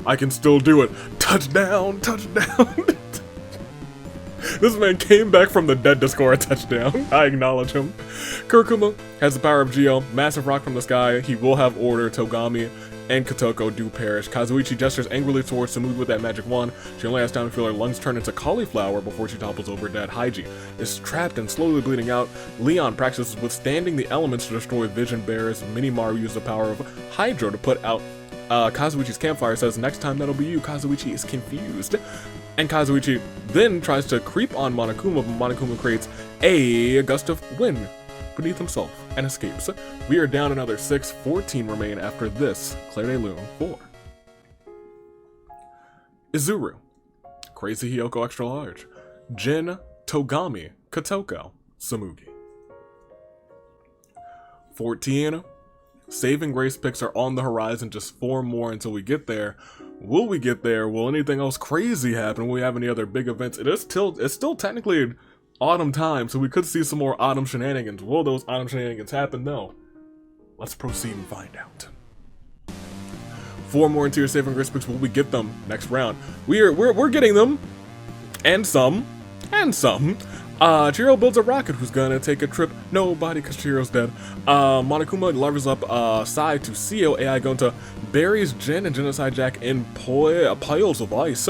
I can still do it. Touchdown, touchdown. This man came back from the dead to score a touchdown. I acknowledge him. Kurokuma has the power of Geo, massive rock from the sky. He will have order. Togami and Kotoko do perish. Kazuichi gestures angrily towards Tsumugi with that magic wand. She only has time to feel her lungs turn into cauliflower before she topples over dead. Haiji is trapped and slowly bleeding out. Leon practices withstanding the elements to destroy vision bearers. Minimaru uses the power of Hydro to put out Kazuichi's campfire. Says, next time that'll be you. Kazuichi is confused. And Kazuichi then tries to creep on Monokuma, but Monokuma creates a gust of wind beneath himself and escapes. We are down another 6, 14 remain after this Claire de Lune 4. Izuru, Crazy Hiyoko Extra Large, Jin, Togami, Kotoko, Tsumugi. 14, Saving Grace picks are on the horizon, just 4 more until we get there. Will we get there? Will anything else crazy happen? Will we have any other big events? It's still technically autumn time, so we could see some more autumn shenanigans. Will those autumn shenanigans happen? No. Let's proceed and find out. 4 more interior saving grace picks. Will we get them next round? We're getting them, and some. Chihiro builds a rocket who's gonna take a trip. Nobody, cause Chihiro's dead. Monokuma levels up Sai to seal. AI Gonta buries Jin and Genocide Jack in piles of ice,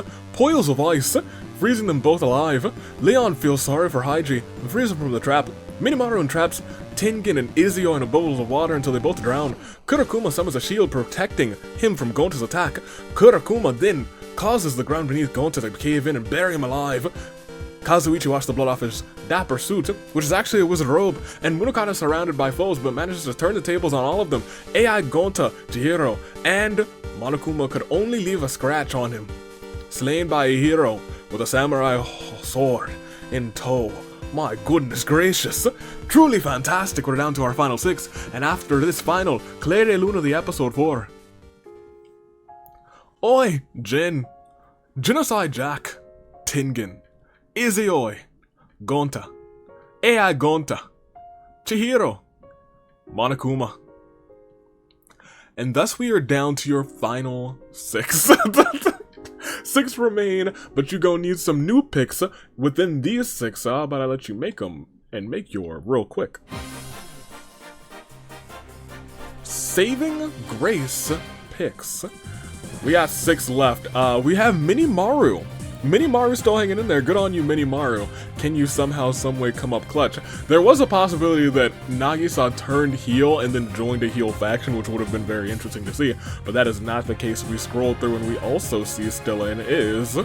freezing them both alive. Leon feels sorry for Haiji and frees him from the trap. Minimaru entraps Tengen and Izio in a bowl of water until they both drown. Kurokuma summons a shield protecting him from Gonta's attack. Kurokuma then causes the ground beneath Gonta to cave in and bury him alive. Kazuichi washes the blood off his dapper suit, which is actually a wizard robe, and Munakata is surrounded by foes but manages to turn the tables on all of them. AI Gonta, Chihiro, and Monokuma could only leave a scratch on him. Slain by a hero with a samurai sword, in tow. My goodness gracious. Truly fantastic. We're down to our final 6. And after this final, Claire de Luna, the episode 4. Oi, Jin. Genocide Jack. Tengen. Izzy-oi. Gonta. Ai Gonta. Chihiro. Monokuma. And thus we are down to your final 6. 6 remain, but you gonna need some new picks within these 6. How about I let you make them and make your real quick. Saving Grace picks. We got 6 left. We have Mini Maru. Mini Maru still hanging in there. Good on you, Mini Maru. Can you somehow, someway come up clutch? There was a possibility that Nagisa turned heel and then joined a heel faction, which would have been very interesting to see, but that is not the case. We scroll through and we also see still in is...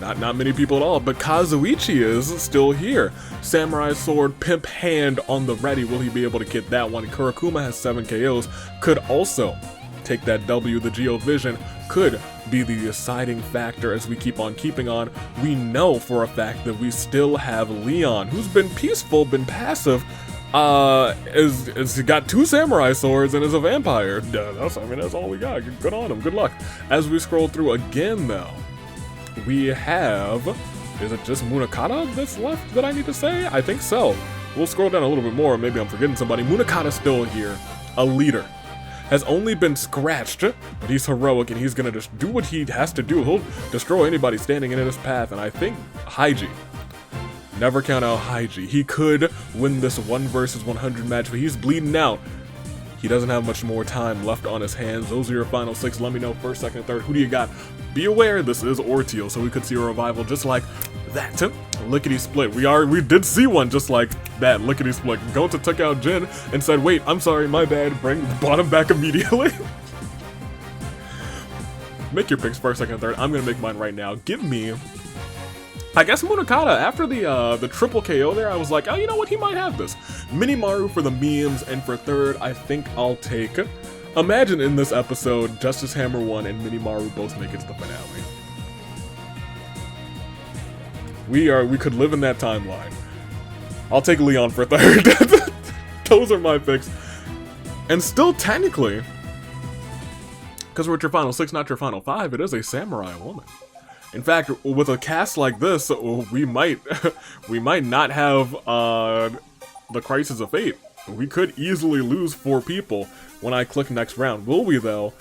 Not many people at all, but Kazuichi is still here. Samurai Sword, Pimp Hand on the ready. Will he be able to get that one? Kurokuma has 7 KOs. Could also take that W. The Geo Vision could be the deciding factor as we keep on keeping on. We know for a fact that we still have Leon, who's been peaceful, been passive, is got 2 samurai swords and is a vampire. That's all we got. Good on him. Good luck. As we scroll through again, though, we have... Is it just Munakata that's left that I need to say? I think so. We'll scroll down a little bit more. Maybe I'm forgetting somebody. Munakata's still here. A leader. Has only been scratched, but he's heroic and he's gonna just do what he has to do. He'll destroy anybody standing in his path, and I think Haiji. Never count out Haiji. He could win this 1 versus 100 match, but he's bleeding out. He doesn't have much more time left on his hands. Those are your final 6. Let me know first, second, third. Who do you got? Be aware, this is Orteal, so we could see a revival just like that. Lickety split. We did see one just like that. Lickety split. Gonta took out Jin and said, "Wait, I'm sorry, my bad." Brought him back immediately. Make your picks first, second, third. I'm gonna make mine right now. Give me, I guess, Munakata. After the triple KO there, I was like, oh, you know what? He might have this. Mini Maru for the memes, and for third, I think I'll take. Imagine in this episode, Justice Hammer 1 and Mini Maru both make it to the finale. We could live in that timeline. I'll take Leon for third. Those are my picks. And still technically, because we're at your final 6, not your final 5, it is a samurai woman. In fact, with a cast like this, we might not have the Crisis of Fate. We could easily lose 4 people when I click next round. Will we though?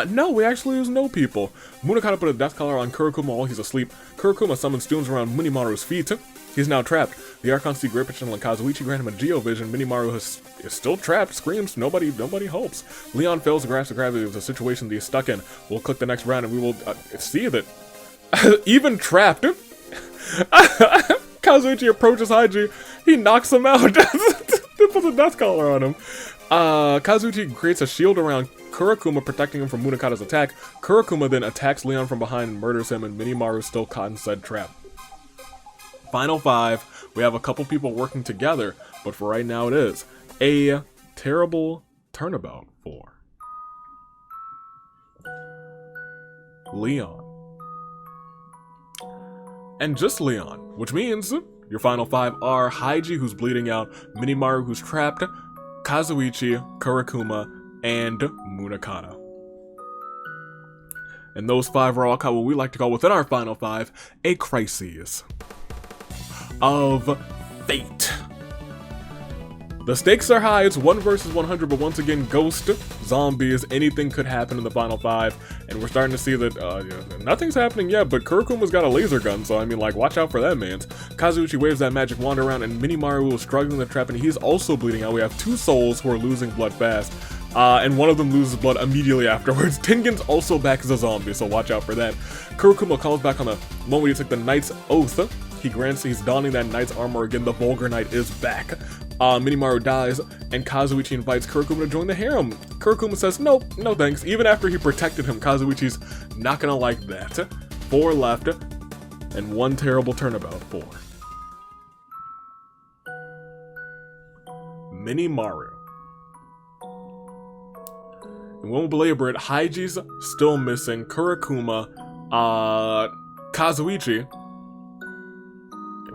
No, we actually lose no people. Munakata put a death collar on Kurokuma while he's asleep. Kurokuma summons stones around Minimaru's feet. He's now trapped. The Archon see great potential and Kazuichi grant him a Geo Vision. Minimaru is still trapped, screams, nobody hopes. Leon fails to grasp the gravity of the situation that he's stuck in. We'll click the next round and we will see that even trapped, Kazuichi approaches Haiji. He knocks him out. Puts a death collar on him. Kazuichi creates a shield around Kurokuma, protecting him from Munakata's attack. Kurokuma then attacks Leon from behind and murders him, and Minimaru is still caught in said trap. Final 5. We have a couple people working together, but for right now it is a terrible turnabout for Leon. And just Leon, which means your final 5 are Haiji, who's bleeding out, Minimaru, who's trapped, Kazuichi, Kurokuma, and Munakata. And those 5 are all called what we like to call within our final 5 a crisis of fate. The stakes are high, it's 1 versus 100, but once again, ghost, zombies, anything could happen in the final 5, and we're starting to see that nothing's happening yet, but Kurokuma's got a laser gun, so I mean, like, watch out for that, man. Kazuichi waves that magic wand around, and Minimaru is struggling to trap, and he's also bleeding out. We have 2 souls who are losing blood fast, and one of them loses blood immediately afterwards. Tengen's also back as a zombie, so watch out for that. Kurokuma calls back on the moment he took the Knight's Oath. He's donning that Knight's armor again. The Vulgar Knight is back. Minimaru dies, and Kazuichi invites Kurokuma to join the harem. Kurokuma says, nope, no thanks. Even after he protected him, Kazuichi's not gonna like that. 4 left, and 1 terrible turnabout for Minimaru. And we won't belabor it, Haiji's still missing, Kurokuma, Kazuichi,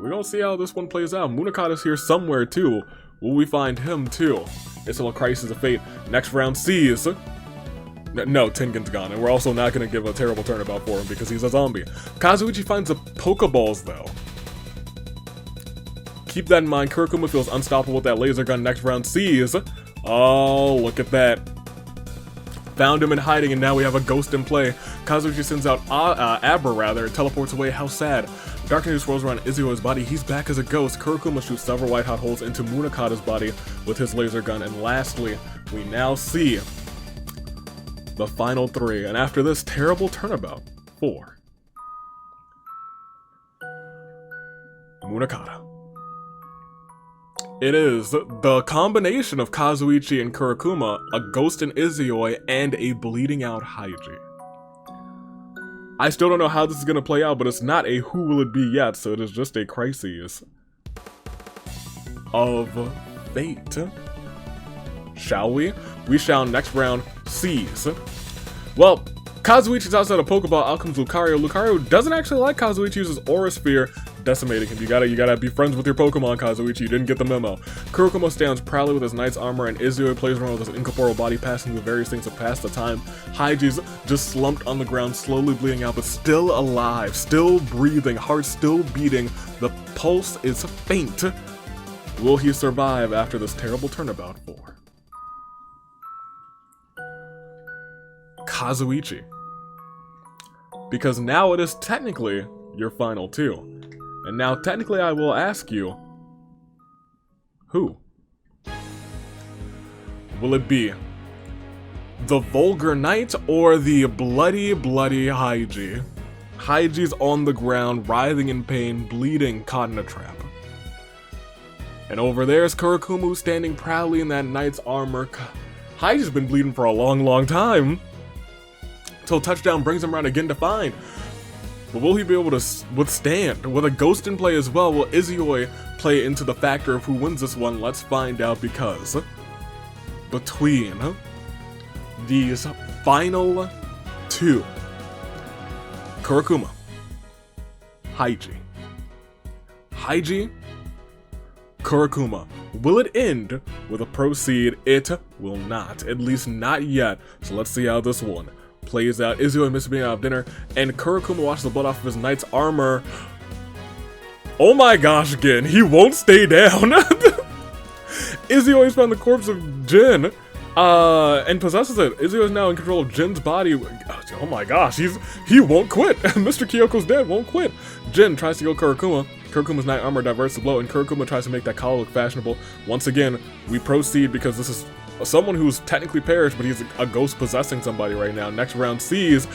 we're gonna see how this one plays out. Munakata's here somewhere too. Will we find him too? It's a little crisis of fate. Next round sees. No, Tengen's gone, and we're also not gonna give a terrible turnabout for him because he's a zombie. Kazuichi finds the Pokeballs though. Keep that in mind. Kurokuma feels unstoppable with that laser gun. Next round sees. Oh, look at that. Found him in hiding, and now we have a ghost in play. Kazuichi sends out Abra, rather, teleports away. How sad. Darkness swirls around Izuo's body. He's back as a ghost. Kurokuma shoots several white hot holes into Munakata's body with his laser gun. And lastly, we now see the final three. And after this terrible turnabout, 4. Munakata. It is the combination of Kazuichi and Kurokuma, a ghost in Izuyoi, and a bleeding out Haiji. I still don't know how this is going to play out, but it's not a who will it be yet, so it is just a crisis of fate. Shall we? We shall next round seize. Well, Kazuichi's outside a Pokeball, out comes Lucario. Lucario doesn't actually like Kazuichi, uses Aura Sphere, decimating him. You gotta be friends with your Pokemon, Kazuichi. You didn't get the memo. Kurokuma stands proudly with his knight's armor, and Izuyoi plays around with his incorporeal body, passing through various things to pass the time. Haiji's just slumped on the ground, slowly bleeding out, but still alive, still breathing, heart still beating. The pulse is faint. Will he survive after this terrible turnabout for Kazuichi? Because now it is technically your final 2. And now, technically, I will ask you, who? Will it be the Vulgar Knight or the bloody Haiji? Haiji's on the ground, writhing in pain, bleeding, caught in a trap. And over there's Kurokuma standing proudly in that knight's armor. Haiji's been bleeding for a long time. Till touchdown brings him around again to find. But will he be able to withstand? With a ghost in play as well, will Izuyoi play into the factor of who wins this one? Let's find out, because between these final 2, Kurokuma, Haiji, Kurokuma, will it end with a proceed? It will not, at least not yet. So let's see how this one plays out. Izuyoi misses being out of dinner, and Kurokuma washes the blood off of his knight's armor. Oh my gosh, again, he won't stay down. Izuyoi's found the corpse of Jin, and possesses it. Izuyoi's now in control of Jin's body. Oh my gosh, he won't quit. Mr. Kyoko's dead, won't quit. Jin tries to kill Kurokuma. Kurokuma's knight armor diverts the blow, and Kurokuma tries to make that collar look fashionable. Once again, we proceed because this is someone who's technically perished, but he's a ghost possessing somebody right now. Next round sees.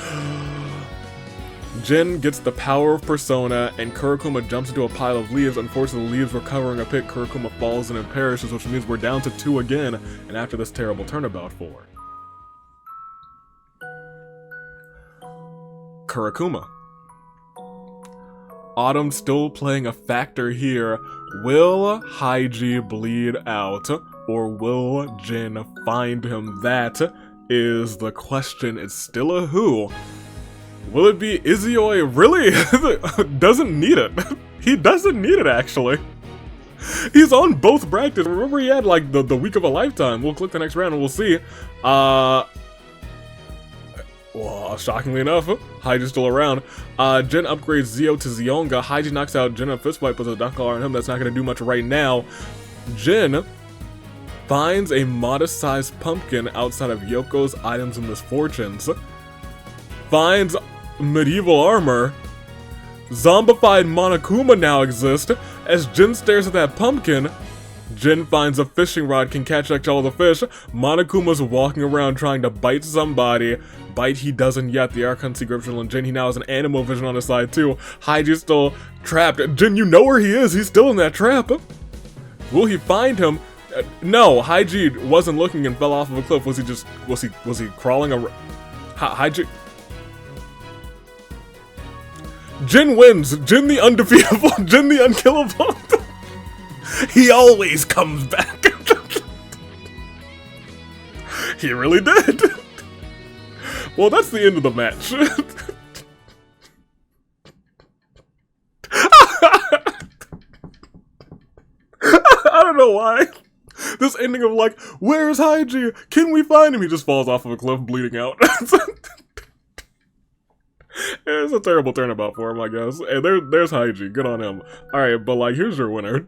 Jin gets the power of Persona, and Kurokuma jumps into a pile of leaves. Unfortunately, the leaves were covering a pit. Kurokuma falls in and perishes, which means we're down to 2 again, and after this terrible turnabout 4. Kurokuma. Autumn still playing a factor here. Will Haiji bleed out, or will Jin find him? That is the question. It's still a who. Will it be Izuyoi? Really? Doesn't need it. He doesn't need it, actually. He's on both brackets. Remember, he had like the week of a lifetime. We'll click the next round and we'll see. Well, shockingly enough, Haiji's still around. Jin upgrades Zio to Zionga. Haiji knocks out Jin of Fistfight, puts a duck collar on him. That's not going to do much right now. Jin finds a modest-sized pumpkin outside of Yoko's Items and Misfortunes. Finds medieval armor. Zombified Monokuma now exists. As Jin stares at that pumpkin, Jin finds a fishing rod, can catch like all the fish. Monokuma's walking around trying to bite somebody. Bite he doesn't yet. The Archon Gription and Jin, he now has an animal vision on his side too. Haiji's still trapped. Jin, you know where he is. He's still in that trap. Will he find him? No, Haiji wasn't looking and fell off of a cliff. Was he crawling around? Haiji. Jin wins. Jin the undefeatable. Jin the unkillable. He always comes back. He really did. Well, that's the end of the match. know why. This ending of like, where's Haiji? Can we find him? He just falls off of a cliff bleeding out. It's a terrible turnabout for him, I guess. And there's Haiji. Good on him. Alright, but like, here's your winner.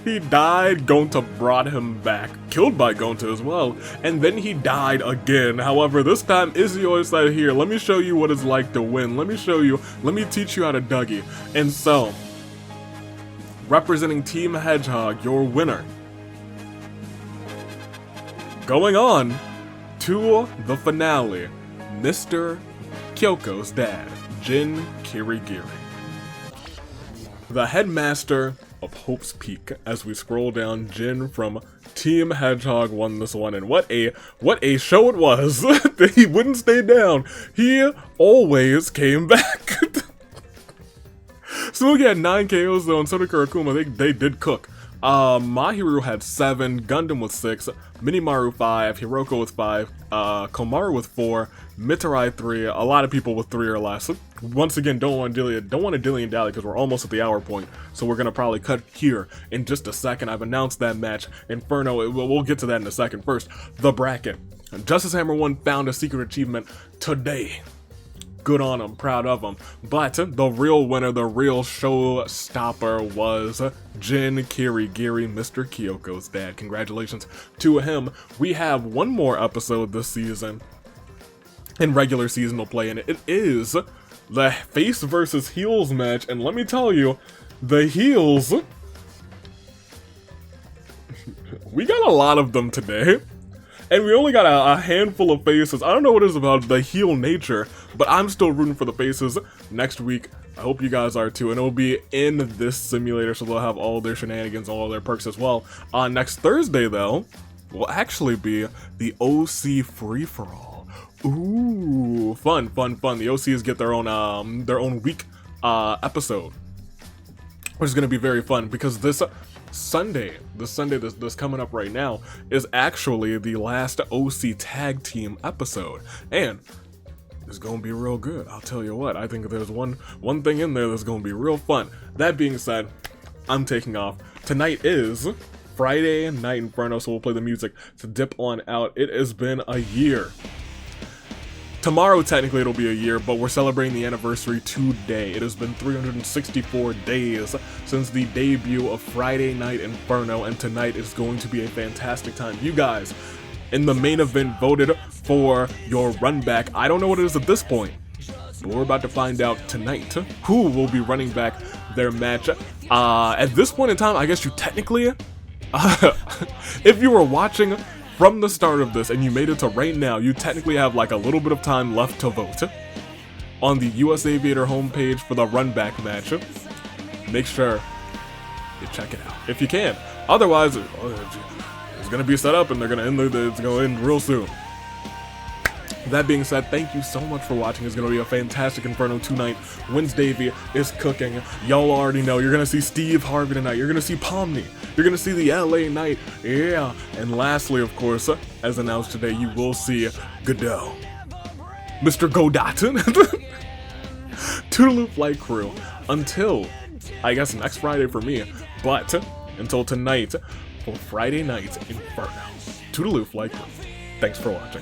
He died, Gonta brought him back, killed by Gonta as well, and then he died again. However, this time Izzy always said, here, let me show you what it's like to win. Let me teach you how to Dougie. And so, representing Team Hedgehog, your winner, going on to the finale, Mr. Kyoko's dad, Jin Kirigiri. The headmaster of Hope's Peak. As we scroll down, Jin from Team Hedgehog won this one, and what a show it was. He wouldn't stay down. He always came back. Smoogie had 9 KOs though, and so did Kurakuma. They did cook. Mahiru had 7, Gundam with 6, Minimaru 5, Hiroko with 5, Komaru with 4, Mitarai 3, a lot of people with 3 or less. So once again, don't want to dilly and dally because we're almost at the hour point, so we're gonna probably cut here in just a second. I've announced that match, Inferno, we'll get to that in a second. First, the bracket. Justice Hammer 1 found a secret achievement today. Good on him, proud of him. But the real winner, the real showstopper was Jin Kirigiri, Mr. Kyoko's dad. Congratulations to him. We have one more episode this season in regular seasonal play, and it is the face versus heels match. And let me tell you, the heels, we got a lot of them today. And we only got a handful of faces. I don't know what it is about the heel nature, but I'm still rooting for the faces next week. I hope you guys are too, and it'll be in this simulator, so they'll have all their shenanigans, all their perks as well. Next Thursday, though, will actually be the OC free-for-all. Ooh, fun. The OCs get their own week episode, which is going to be very fun, because this Sunday that's coming up right now is actually the last OC tag team episode, and it's gonna be real good. I'll tell you what, I think there's one thing in there that's gonna be real fun. That being said, I'm taking off. Tonight is Friday Night Inferno, so we'll play the music to dip on out. It has been a year. Tomorrow, technically, it'll be a year, but we're celebrating the anniversary today. It has been 364 days since the debut of Friday Night Inferno, and tonight is going to be a fantastic time. You guys, in the main event, voted for your run back. I don't know what it is at this point, but we're about to find out tonight who will be running back their match. At this point in time, I guess you technically, if you were watching from the start of this and you made it to right now, you technically have like a little bit of time left to vote on the US Aviator homepage for the run back match. Make sure you check it out if you can. Otherwise, it's gonna be set up and it's gonna end real soon. That being said, thank you so much for watching. It's gonna be a fantastic Inferno tonight. Wednesday is cooking. Y'all already know. You're gonna see Steve Harvey tonight. You're gonna see Pomni. You're gonna see the LA Knight. Yeah. And lastly, of course, as announced today, you will see Godot, Mr. Godot. Toodaloo Flight Crew. Until, I guess, next Friday for me. But until tonight for Friday Night Inferno. Toodaloo Flight Crew. Thanks for watching.